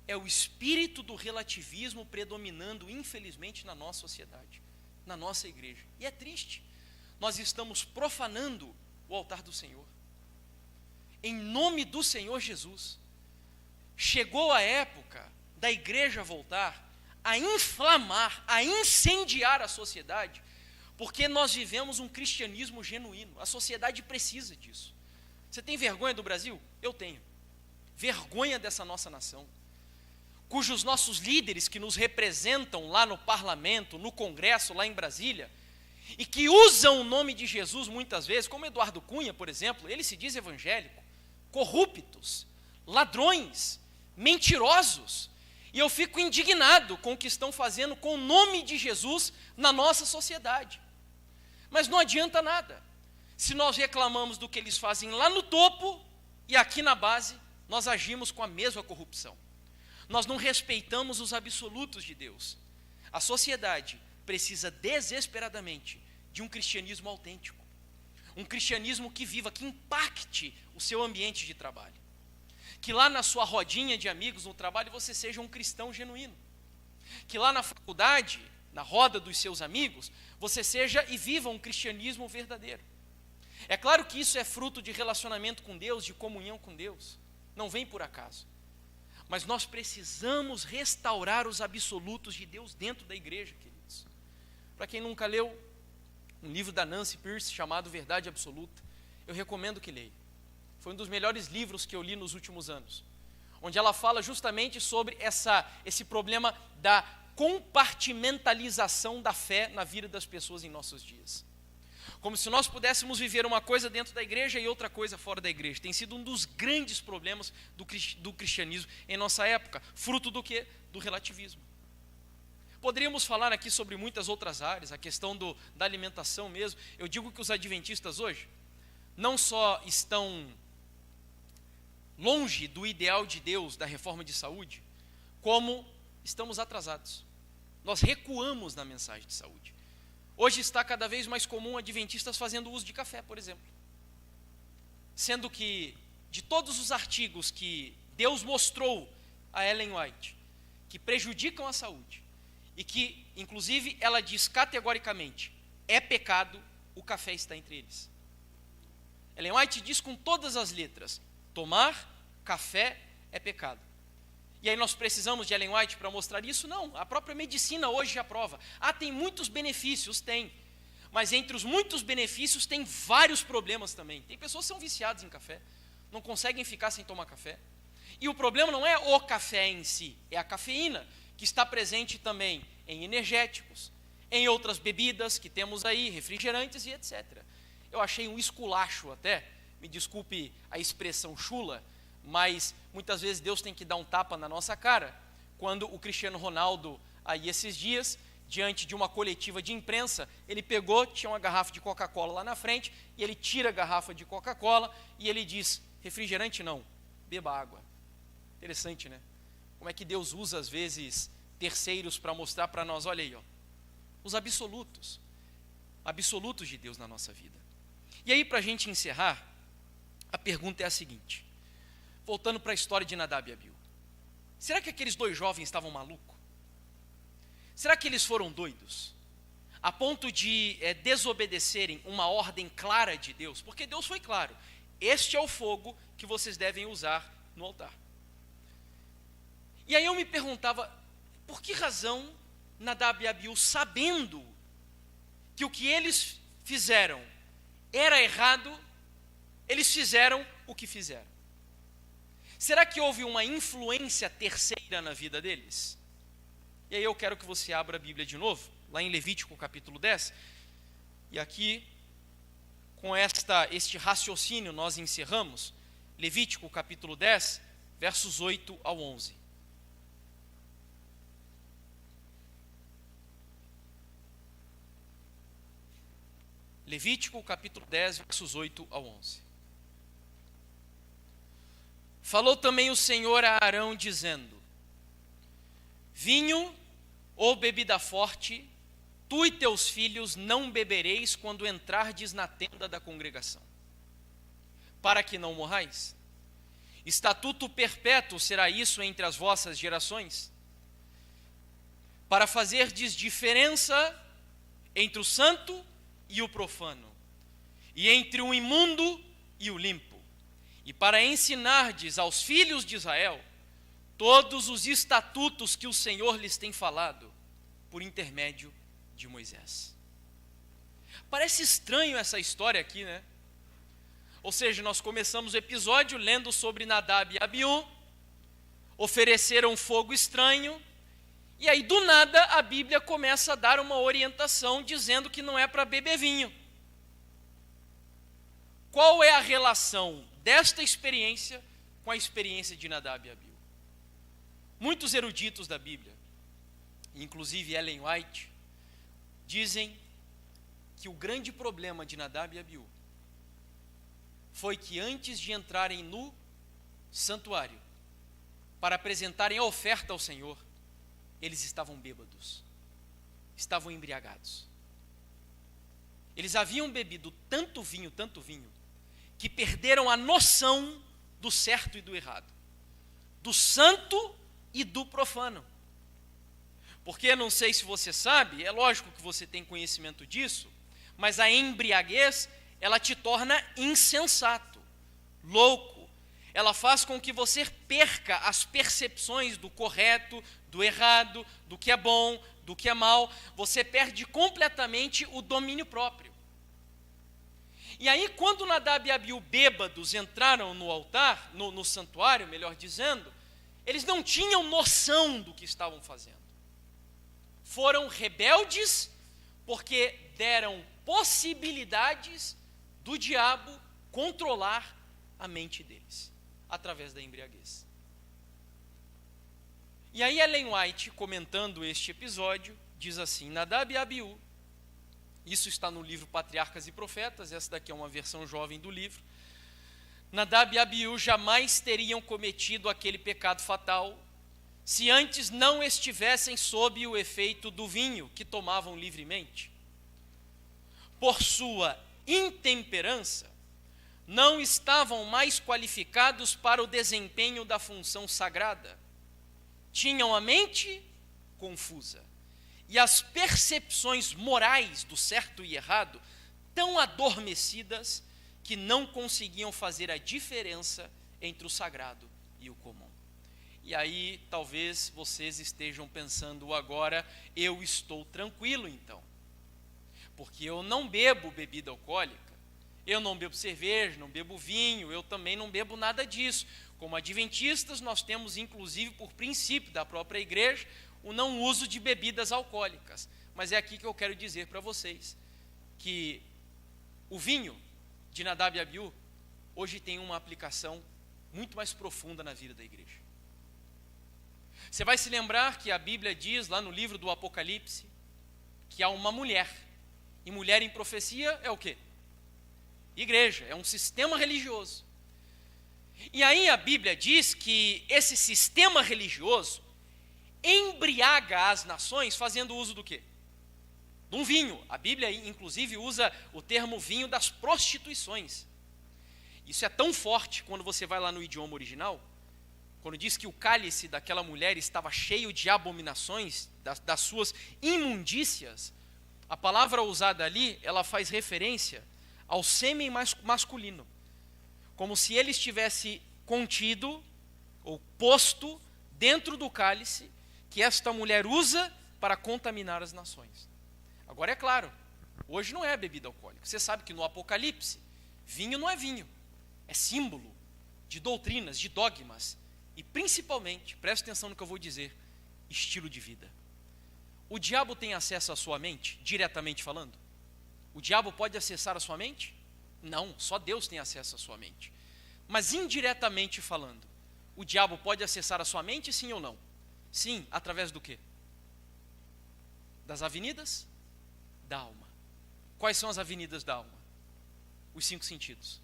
É o espírito do relativismo predominando, infelizmente, na nossa sociedade, na nossa igreja. E é triste. Nós estamos profanando o altar do Senhor. Em nome do Senhor Jesus. Chegou a época da igreja voltar a inflamar, a incendiar a sociedade, porque nós vivemos um cristianismo genuíno. A sociedade precisa disso. Você tem vergonha do Brasil? Eu tenho. Vergonha dessa nossa nação, cujos nossos líderes que nos representam lá no parlamento, no Congresso, lá em Brasília, e que usam o nome de Jesus muitas vezes, como Eduardo Cunha, por exemplo, ele se diz evangélico, corruptos, ladrões, mentirosos. E eu fico indignado com o que estão fazendo com o nome de Jesus na nossa sociedade. Mas não adianta nada. Se nós reclamamos do que eles fazem lá no topo e aqui na base, nós agimos com a mesma corrupção. Nós não respeitamos os absolutos de Deus. A sociedade precisa desesperadamente de um cristianismo autêntico. Um cristianismo que viva, que impacte o seu ambiente de trabalho. Que lá na sua rodinha de amigos no trabalho você seja um cristão genuíno. Que lá na faculdade, na roda dos seus amigos, você seja e viva um cristianismo verdadeiro. É claro que isso é fruto de relacionamento com Deus, de comunhão com Deus. Não vem por acaso. Mas nós precisamos restaurar os absolutos de Deus dentro da igreja, queridos. Para quem nunca leu um livro da Nancy Pierce chamado Verdade Absoluta, eu recomendo que leia. Foi um dos melhores livros que eu li nos últimos anos, onde ela fala justamente sobre esse problema da compartimentalização da fé na vida das pessoas em nossos dias. Como se nós pudéssemos viver uma coisa dentro da igreja e outra coisa fora da igreja. Tem sido um dos grandes problemas do cristianismo em nossa época. Fruto do quê? Do relativismo. Poderíamos falar aqui sobre muitas outras áreas, a questão da alimentação mesmo. Eu digo que os adventistas hoje não só estão longe do ideal de Deus, da reforma de saúde, como estamos atrasados. Nós recuamos na mensagem de saúde. Hoje está cada vez mais comum adventistas fazendo uso de café, por exemplo. Sendo que, de todos os artigos que Deus mostrou a Ellen White, que prejudicam a saúde, e que, inclusive, ela diz categoricamente, é pecado, o café está entre eles. Ellen White diz com todas as letras, tomar café é pecado. E aí nós precisamos de Ellen White para mostrar isso? Não, a própria medicina hoje já prova. Tem muitos benefícios? Tem. Mas entre os muitos benefícios tem vários problemas também. Tem pessoas que são viciadas em café, não conseguem ficar sem tomar café. E o problema não é o café em si, é a cafeína, que está presente também em energéticos, em outras bebidas que temos aí, refrigerantes e etc. Eu achei um esculacho até, me desculpe a expressão chula, mas muitas vezes Deus tem que dar um tapa na nossa cara, quando o Cristiano Ronaldo, aí esses dias, diante de uma coletiva de imprensa, ele pegou, tinha uma garrafa de Coca-Cola lá na frente, e ele tira a garrafa de Coca-Cola, e ele diz, refrigerante não, beba água. Interessante, né? Como é que Deus usa, às vezes, terceiros para mostrar para nós, olha aí, ó, os absolutos de Deus na nossa vida. E aí, para a gente encerrar, a pergunta é a seguinte, voltando para a história de Nadab e Abiú. Será que aqueles dois jovens estavam malucos? Será que eles foram doidos? A ponto de desobedecerem uma ordem clara de Deus? Porque Deus foi claro, este é o fogo que vocês devem usar no altar. E aí eu me perguntava, por que razão Nadab e Abiú, sabendo que o que eles fizeram era errado, eles fizeram o que fizeram? Será que houve uma influência terceira na vida deles? E aí eu quero que você abra a Bíblia de novo, lá em Levítico capítulo 10, e aqui, com este raciocínio, nós encerramos, Levítico capítulo 10, versos 8 ao 11. Levítico capítulo 10, versos 8 ao 11. Falou também o Senhor a Arão, dizendo, vinho ou bebida forte, tu e teus filhos não bebereis quando entrardes na tenda da congregação, para que não morrais. Estatuto perpétuo será isso entre as vossas gerações, para fazerdes diferença entre o santo e o profano, e entre o imundo e o limpo, e para ensinardes aos filhos de Israel todos os estatutos que o Senhor lhes tem falado por intermédio de Moisés. Parece estranho essa história aqui, né? Ou seja, nós começamos o episódio lendo sobre Nadab e Abiú, ofereceram fogo estranho, e aí do nada a Bíblia começa a dar uma orientação dizendo que não é para beber vinho. Qual é a relação desta experiência com a experiência de Nadab e Abiú? Muitos eruditos da Bíblia, inclusive Ellen White, dizem que o grande problema de Nadab e Abiú foi que antes de entrarem no santuário para apresentarem a oferta ao Senhor, eles estavam bêbados. estavam embriagados. Eles haviam bebido tanto vinho, que perderam a noção do certo e do errado, do santo e do profano. Porque, não sei se você sabe, é lógico que você tem conhecimento disso, mas a embriaguez, ela te torna insensato, louco. Ela faz com que você perca as percepções do correto, do errado, do que é bom, do que é mal. Você perde completamente o domínio próprio. E aí, quando Nadab e Abiú, bêbados, entraram no altar, no santuário, melhor dizendo, eles não tinham noção do que estavam fazendo. Foram rebeldes porque deram possibilidades do diabo controlar a mente deles, através da embriaguez. E aí Ellen White, comentando este episódio, diz assim: Nadab e Abiú, isso está no livro Patriarcas e Profetas, essa daqui é uma versão jovem do livro. Nadab e Abiú jamais teriam cometido aquele pecado fatal se antes não estivessem sob o efeito do vinho que tomavam livremente. Por sua intemperança, não estavam mais qualificados para o desempenho da função sagrada. Tinham a mente confusa e as percepções morais do certo e errado tão adormecidas que não conseguiam fazer a diferença entre o sagrado e o comum. E aí, talvez vocês estejam pensando agora, eu estou tranquilo então, porque eu não bebo bebida alcoólica, eu não bebo cerveja, não bebo vinho, eu também não bebo nada disso. Como adventistas, nós temos, inclusive, por princípio da própria igreja, o não uso de bebidas alcoólicas. Mas é aqui que eu quero dizer para vocês que o vinho de Nadab e Abiú hoje tem uma aplicação muito mais profunda na vida da igreja. Você vai se lembrar que a Bíblia diz lá no livro do Apocalipse que há uma mulher, e mulher em profecia é o quê? Igreja, é um sistema religioso. E aí a Bíblia diz que esse sistema religioso embriaga as nações fazendo uso do quê? De um vinho. A Bíblia, inclusive, usa o termo vinho das prostituições. Isso é tão forte quando você vai lá no idioma original, quando diz que o cálice daquela mulher estava cheio de abominações, das suas imundícias, a palavra usada ali, ela faz referência ao sêmen masculino, como se ele estivesse contido ou posto dentro do cálice que esta mulher usa para contaminar as nações. Agora é claro, hoje não é bebida alcoólica. Você sabe que no Apocalipse, vinho não é vinho, é símbolo de doutrinas, de dogmas e principalmente, preste atenção no que eu vou dizer, estilo de vida. O diabo tem acesso à sua mente, diretamente falando? O diabo pode acessar a sua mente? Não, só Deus tem acesso à sua mente. Mas indiretamente falando, o diabo pode acessar a sua mente, sim ou não? Sim, através do quê? Das avenidas da alma. Quais são as avenidas da alma? Os 5 sentidos.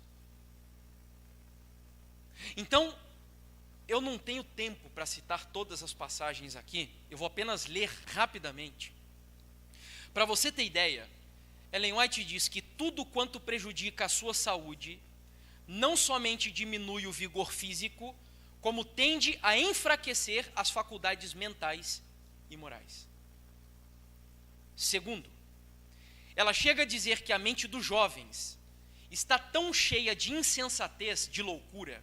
Então, eu não tenho tempo para citar todas as passagens aqui, eu vou apenas ler rapidamente. Para você ter ideia, Ellen White diz que tudo quanto prejudica a sua saúde não somente diminui o vigor físico, como tende a enfraquecer as faculdades mentais e morais. Segundo, ela chega a dizer que a mente dos jovens está tão cheia de insensatez, de loucura,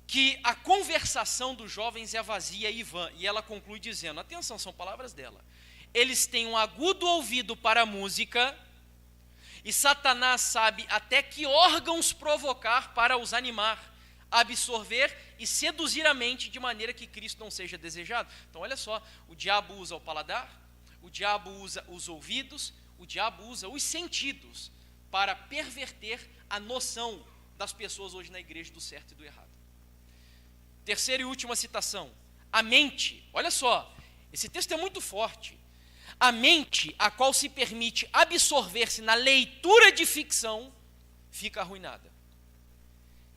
que a conversação dos jovens é vazia e vã. E ela conclui dizendo, atenção, são palavras dela, eles têm um agudo ouvido para a música, e Satanás sabe até que órgãos provocar para os animar, absorver e seduzir a mente de maneira que Cristo não seja desejado. Então olha só, o diabo usa o paladar, o diabo usa os ouvidos, o diabo usa os sentidos para perverter a noção das pessoas hoje na igreja do certo e do errado. Terceira e última citação, a mente, olha só, esse texto é muito forte. A mente, a qual se permite absorver-se na leitura de ficção, fica arruinada.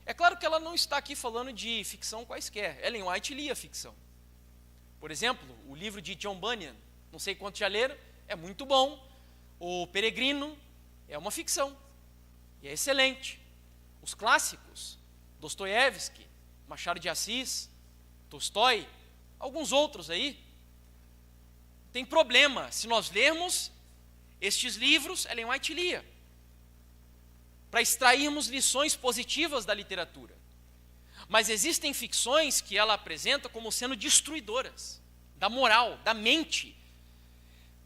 É claro que ela não está aqui falando de ficção quaisquer. Ellen White lia ficção. Por exemplo, o livro de John Bunyan, Não sei quantos já leram, é muito bom. O Peregrino é uma ficção, e é excelente. Os clássicos, Dostoiévski, Machado de Assis, Tolstói, alguns outros aí. Tem problema se nós lermos estes livros, Ellen White lia, para extrairmos lições positivas da literatura. Mas existem ficções que ela apresenta como sendo destruidoras da moral, da mente.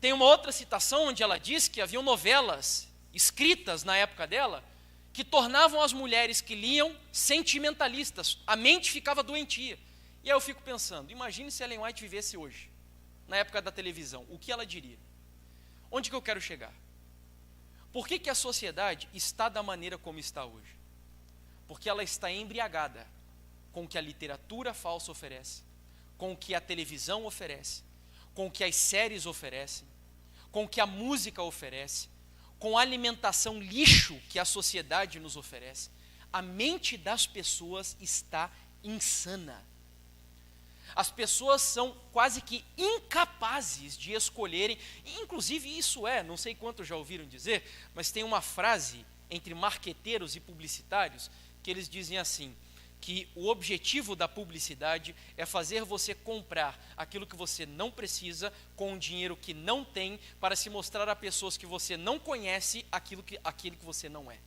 Tem uma outra citação onde ela diz que haviam novelas escritas na época dela que tornavam as mulheres que liam sentimentalistas. A mente ficava doentia. E aí eu fico pensando, imagine se Ellen White vivesse hoje, na época da televisão, o que ela diria? Onde que eu quero chegar? Por que a sociedade está da maneira como está hoje? Porque ela está embriagada com o que a literatura falsa oferece, com o que a televisão oferece, com o que as séries oferecem, com o que a música oferece, com a alimentação lixo que a sociedade nos oferece. A mente das pessoas está insana. As pessoas são quase que incapazes de escolherem, inclusive isso não sei quantos já ouviram dizer, mas tem uma frase entre marqueteiros e publicitários que eles dizem assim, que o objetivo da publicidade é fazer você comprar aquilo que você não precisa com um dinheiro que não tem, para se mostrar a pessoas que você não conhece aquilo que você não é.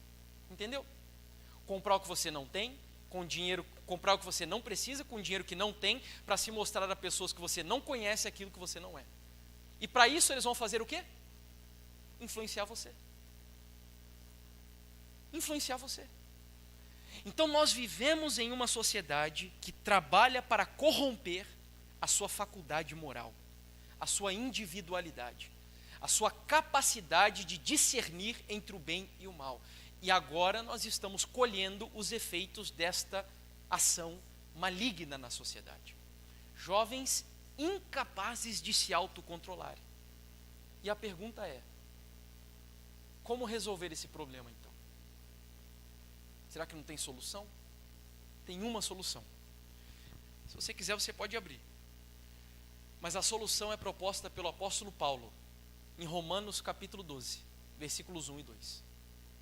Entendeu? Comprar o que você não tem, com dinheiro, comprar o que você não precisa com dinheiro que não tem, para se mostrar a pessoas que você não conhece aquilo que você não é. E para isso eles vão fazer o quê? Influenciar você. Influenciar você. Então nós vivemos em uma sociedade que trabalha para corromper a sua faculdade moral, a sua individualidade, a sua capacidade de discernir entre o bem e o mal. E agora nós estamos colhendo os efeitos desta ação maligna na sociedade. Jovens incapazes de se autocontrolarem. E a pergunta é, como resolver esse problema então? Será que não tem solução? Tem uma solução. Se você quiser, você pode abrir. Mas a solução é proposta pelo apóstolo Paulo, em Romanos capítulo 12, versículos 1 e 2.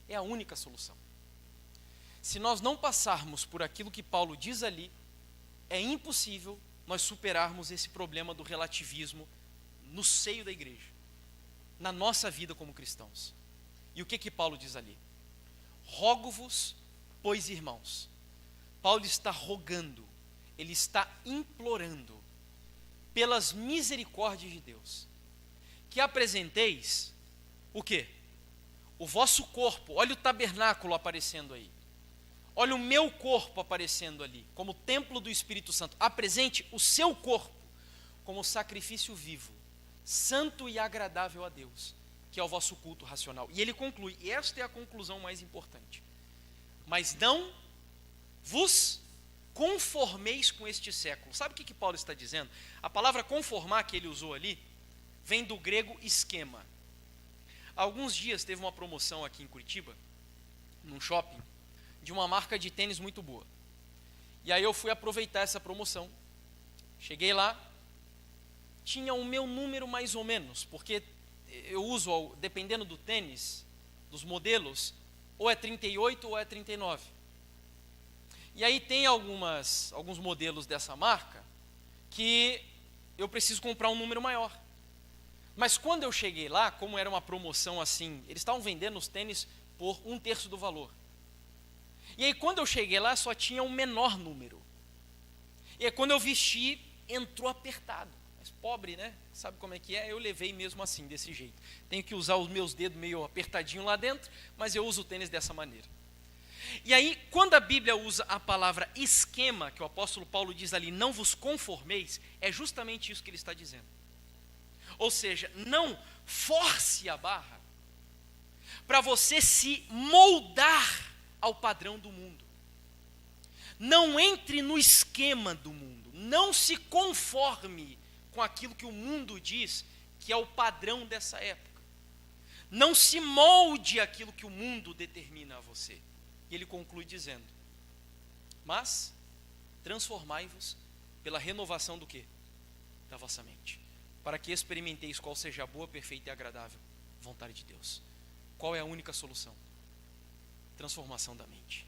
É a única solução. Se nós não passarmos por aquilo que Paulo diz ali, é impossível nós superarmos esse problema do relativismo no seio da igreja, na nossa vida como cristãos. E o que Paulo diz ali? Rogo-vos, pois, irmãos. Paulo está rogando, ele está implorando, pelas misericórdias de Deus, que apresenteis o quê? O vosso corpo. Olha o tabernáculo aparecendo aí. Olha o meu corpo aparecendo ali, como templo do Espírito Santo. Apresente o seu corpo como sacrifício vivo, santo e agradável a Deus, que é o vosso culto racional. E ele conclui, e esta é a conclusão mais importante: mas não vos conformeis com este século. Sabe o que Paulo está dizendo? A palavra conformar que ele usou ali vem do grego esquema. Há alguns dias teve uma promoção aqui em Curitiba, num shopping, de uma marca de tênis muito boa. E aí eu fui aproveitar essa promoção. Cheguei lá, tinha o meu número mais ou menos, porque eu uso, dependendo do tênis, dos modelos, ou é 38 ou é 39. E aí tem alguns modelos dessa marca que eu preciso comprar um número maior. Mas quando eu cheguei lá, como era uma promoção assim, eles estavam vendendo os tênis por 1/3 do valor. E aí quando eu cheguei lá, só tinha um menor número. E aí quando eu vesti, entrou apertado. Mas pobre, né? Sabe como é que é? Eu levei mesmo assim, desse jeito. Tenho que usar os meus dedos meio apertadinho lá dentro, mas eu uso o tênis dessa maneira. E aí, quando a Bíblia usa a palavra esquema, que o apóstolo Paulo diz ali, não vos conformeis, é justamente isso que ele está dizendo. Ou seja, não force a barra para você se moldar ao padrão do mundo. Não entre no esquema do mundo. Não se conforme com aquilo que o mundo diz que é o padrão dessa época. Não se molde aquilo que o mundo determina a você. E ele conclui dizendo, mas transformai-vos pela renovação do quê? Da vossa mente. para que experimenteis qual seja a boa, perfeita e agradável vontade de Deus. Qual é a única solução? Transformação da mente.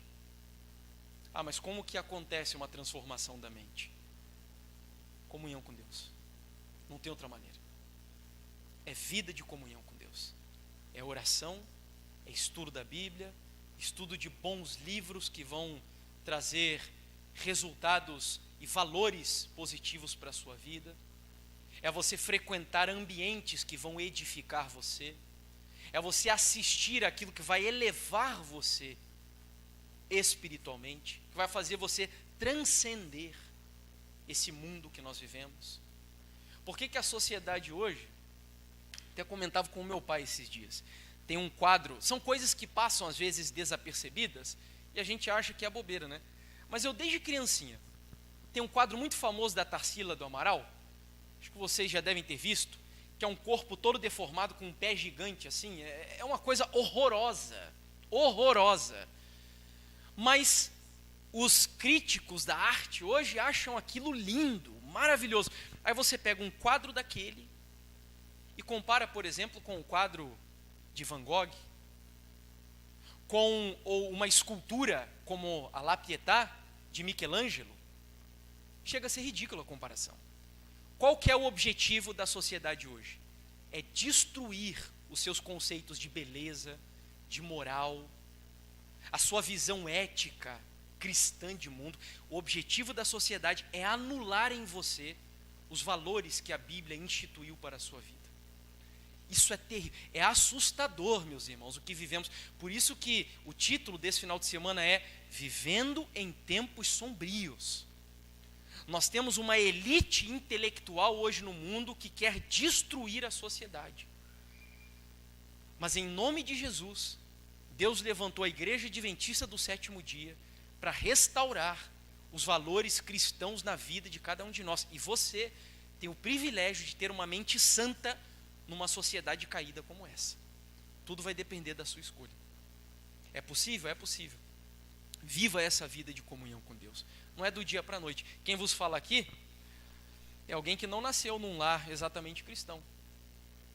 Ah, mas como que acontece uma transformação da mente? Comunhão com Deus. Não tem outra maneira. É vida de comunhão com Deus. É oração, é estudo da Bíblia, estudo de bons livros que vão trazer resultados e valores positivos para a sua vida. É você frequentar ambientes que vão edificar você. É você assistir aquilo que vai elevar você espiritualmente, que vai fazer você transcender esse mundo que nós vivemos. Por que a sociedade hoje, até comentava com o meu pai esses dias, tem um quadro, são coisas que passam às vezes desapercebidas e a gente acha que é bobeira, né? Mas eu desde criancinha, tem um quadro muito famoso da Tarsila do Amaral, acho que vocês já devem ter visto, que é um corpo todo deformado com um pé gigante assim, é uma coisa horrorosa, horrorosa. Mas os críticos da arte hoje acham aquilo lindo, maravilhoso. Aí você pega um quadro daquele e compara, por exemplo, com um quadro de Van Gogh, ou uma escultura como a La Pietà de Michelangelo. Chega a ser ridícula a comparação. Qual que é o objetivo da sociedade hoje? É destruir os seus conceitos de beleza, de moral, a sua visão ética, cristã de mundo. O objetivo da sociedade é anular em você os valores que a Bíblia instituiu para a sua vida. Isso é terrível, é assustador, meus irmãos, o que vivemos. Por isso que o título desse final de semana é Vivendo em Tempos Sombrios. Nós temos uma elite intelectual hoje no mundo que quer destruir a sociedade. Mas em nome de Jesus, Deus levantou a Igreja Adventista do Sétimo Dia para restaurar os valores cristãos na vida de cada um de nós. E você tem o privilégio de ter uma mente santa numa sociedade caída como essa. Tudo vai depender da sua escolha. É possível? É possível. Viva essa vida de comunhão com Deus. Não é do dia para a noite. Quem vos fala aqui é alguém que não nasceu num lar exatamente cristão.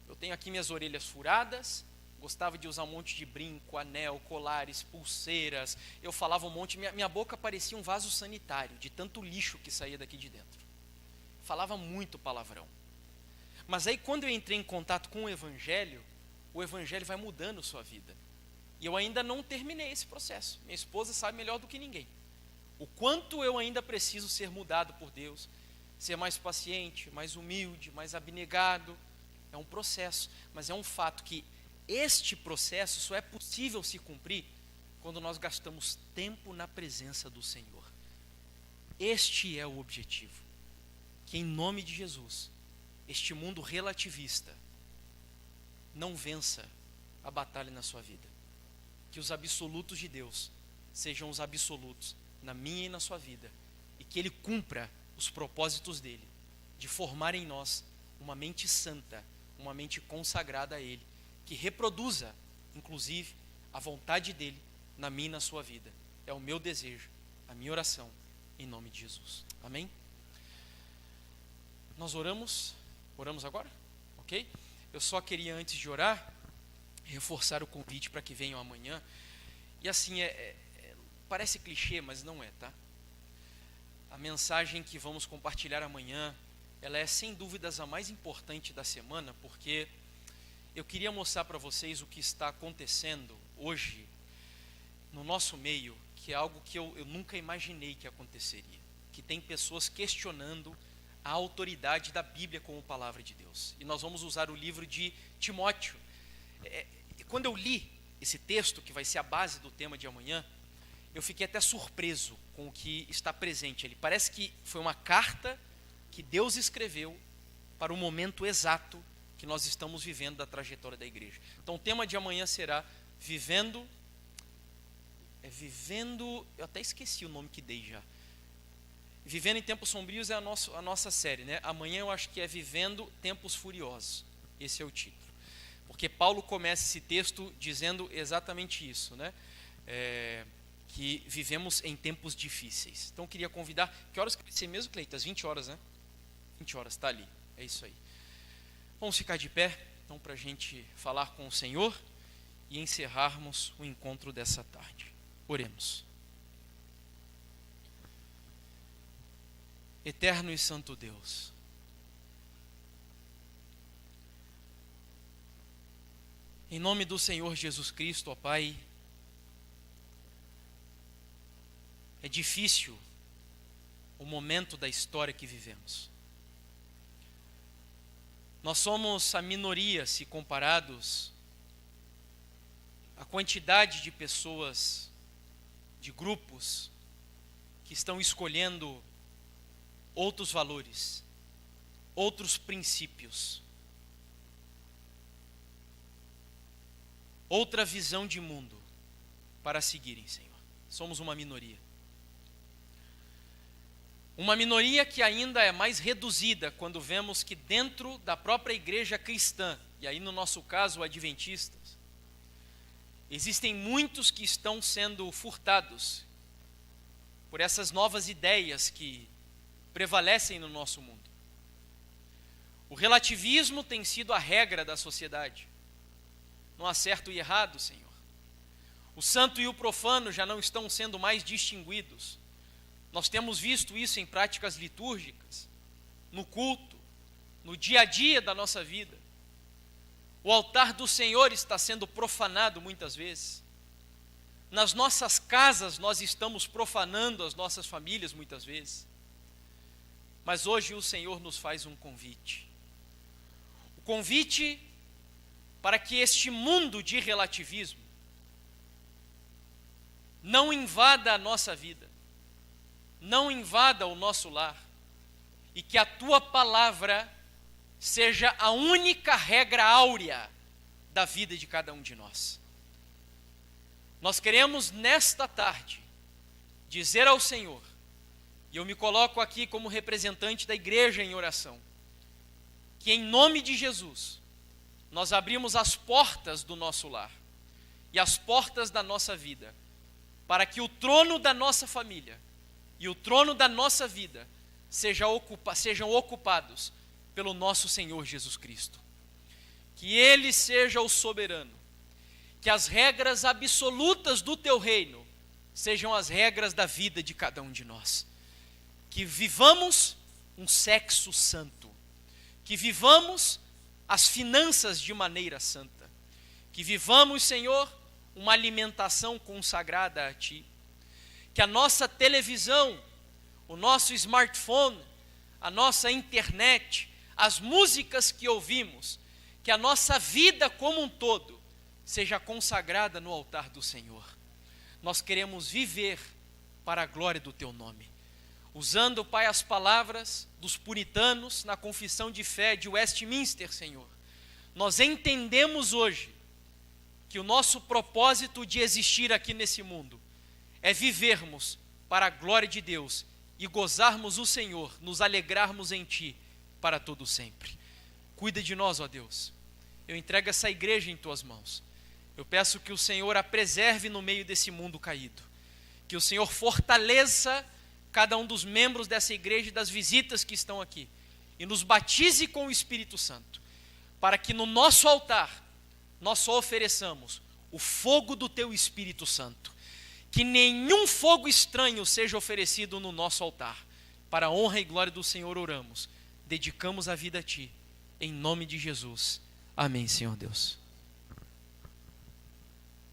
Eu tenho aqui minhas orelhas furadas, gostava de usar um monte de brinco, anel, colares, pulseiras. Eu falava um monte, minha boca parecia um vaso sanitário, de tanto lixo que saía daqui de dentro. Falava muito palavrão. Mas aí quando eu entrei em contato com o Evangelho vai mudando sua vida. E eu ainda não terminei esse processo. Minha esposa sabe melhor do que ninguém o quanto eu ainda preciso ser mudado por Deus, ser mais paciente, mais humilde, mais abnegado. É um processo, mas é um fato que este processo só é possível se cumprir quando nós gastamos tempo na presença do Senhor. Este é o objetivo. Que em nome de Jesus, este mundo relativista não vença a batalha na sua vida. Que os absolutos de Deus sejam os absolutos na minha e na sua vida. E que Ele cumpra os propósitos dEle, de formar em nós uma mente santa, uma mente consagrada a Ele, que reproduza, inclusive, a vontade dEle na minha e na sua vida. É o meu desejo, a minha oração, em nome de Jesus. Amém? Nós oramos agora? Ok? Eu só queria, antes de orar, reforçar o convite para que venham amanhã. E assim, parece clichê, mas não é, tá? A mensagem que vamos compartilhar amanhã, ela é sem dúvidas a mais importante da semana, porque eu queria mostrar para vocês o que está acontecendo hoje no nosso meio, que é algo que eu nunca imaginei que aconteceria. Que tem pessoas questionando a autoridade da Bíblia como palavra de Deus. E nós vamos usar o livro de Timóteo. Quando eu li esse texto, que vai ser a base do tema de amanhã, eu fiquei até surpreso com o que está presente. Ele parece que foi uma carta que Deus escreveu para o momento exato que nós estamos vivendo da trajetória da igreja. Então o tema de amanhã será Vivendo, eu até esqueci o nome que dei já. Vivendo em Tempos Sombrios é a nossa série, né? Amanhã eu acho que é Vivendo Tempos Furiosos. Esse é o título. Porque Paulo começa esse texto dizendo exatamente isso, né? Que vivemos em tempos difíceis. Então eu queria convidar, que horas que vai ser mesmo, Cleiton? Às 20 horas, né? 20 horas, está ali, é isso aí. Vamos ficar de pé, então, para a gente falar com o Senhor e encerrarmos o encontro dessa tarde. Oremos. Eterno e santo Deus, em nome do Senhor Jesus Cristo, ó Pai, é difícil o momento da história que vivemos. Nós somos a minoria se comparados à quantidade de pessoas, de grupos, que estão escolhendo outros valores, outros princípios, outra visão de mundo para seguirem, Senhor. Somos uma minoria. Uma minoria que ainda é mais reduzida quando vemos que dentro da própria igreja cristã, e aí no nosso caso adventistas, existem muitos que estão sendo furtados por essas novas ideias que prevalecem no nosso mundo. O relativismo tem sido a regra da sociedade. Não há certo e errado, Senhor. O santo e o profano já não estão sendo mais distinguidos. Nós temos visto isso em práticas litúrgicas, no culto, no dia a dia da nossa vida. O altar do Senhor está sendo profanado muitas vezes. Nas nossas casas nós estamos profanando as nossas famílias muitas vezes. Mas hoje o Senhor nos faz um convite. O convite para que este mundo de relativismo não invada a nossa vida, não invada o nosso lar, e que a tua palavra seja a única regra áurea da vida de cada um de nós. Nós queremos nesta tarde dizer ao Senhor, e eu me coloco aqui como representante da igreja em oração, que em nome de Jesus, nós abrimos as portas do nosso lar e as portas da nossa vida, para que o trono da nossa família e o trono da nossa vida sejam ocupados pelo nosso Senhor Jesus Cristo. Que Ele seja o soberano, que as regras absolutas do Teu reino sejam as regras da vida de cada um de nós. Que vivamos um sexo santo, que vivamos as finanças de maneira santa, que vivamos, Senhor, uma alimentação consagrada a Ti, que a nossa televisão, o nosso smartphone, a nossa internet, as músicas que ouvimos, que a nossa vida como um todo seja consagrada no altar do Senhor. Nós queremos viver para a glória do Teu nome. Usando, Pai, as palavras dos puritanos na confissão de fé de Westminster, Senhor, nós entendemos hoje que o nosso propósito de existir aqui nesse mundo é vivermos para a glória de Deus e gozarmos o Senhor, nos alegrarmos em Ti para todo sempre. Cuida de nós, ó Deus. Eu entrego essa igreja em Tuas mãos. Eu peço que o Senhor a preserve no meio desse mundo caído. Que o Senhor fortaleça cada um dos membros dessa igreja e das visitas que estão aqui. E nos batize com o Espírito Santo. Para que no nosso altar nós só ofereçamos o fogo do Teu Espírito Santo. Que nenhum fogo estranho seja oferecido no nosso altar. Para a honra e glória do Senhor oramos. Dedicamos a vida a Ti. Em nome de Jesus. Amém, Senhor Deus.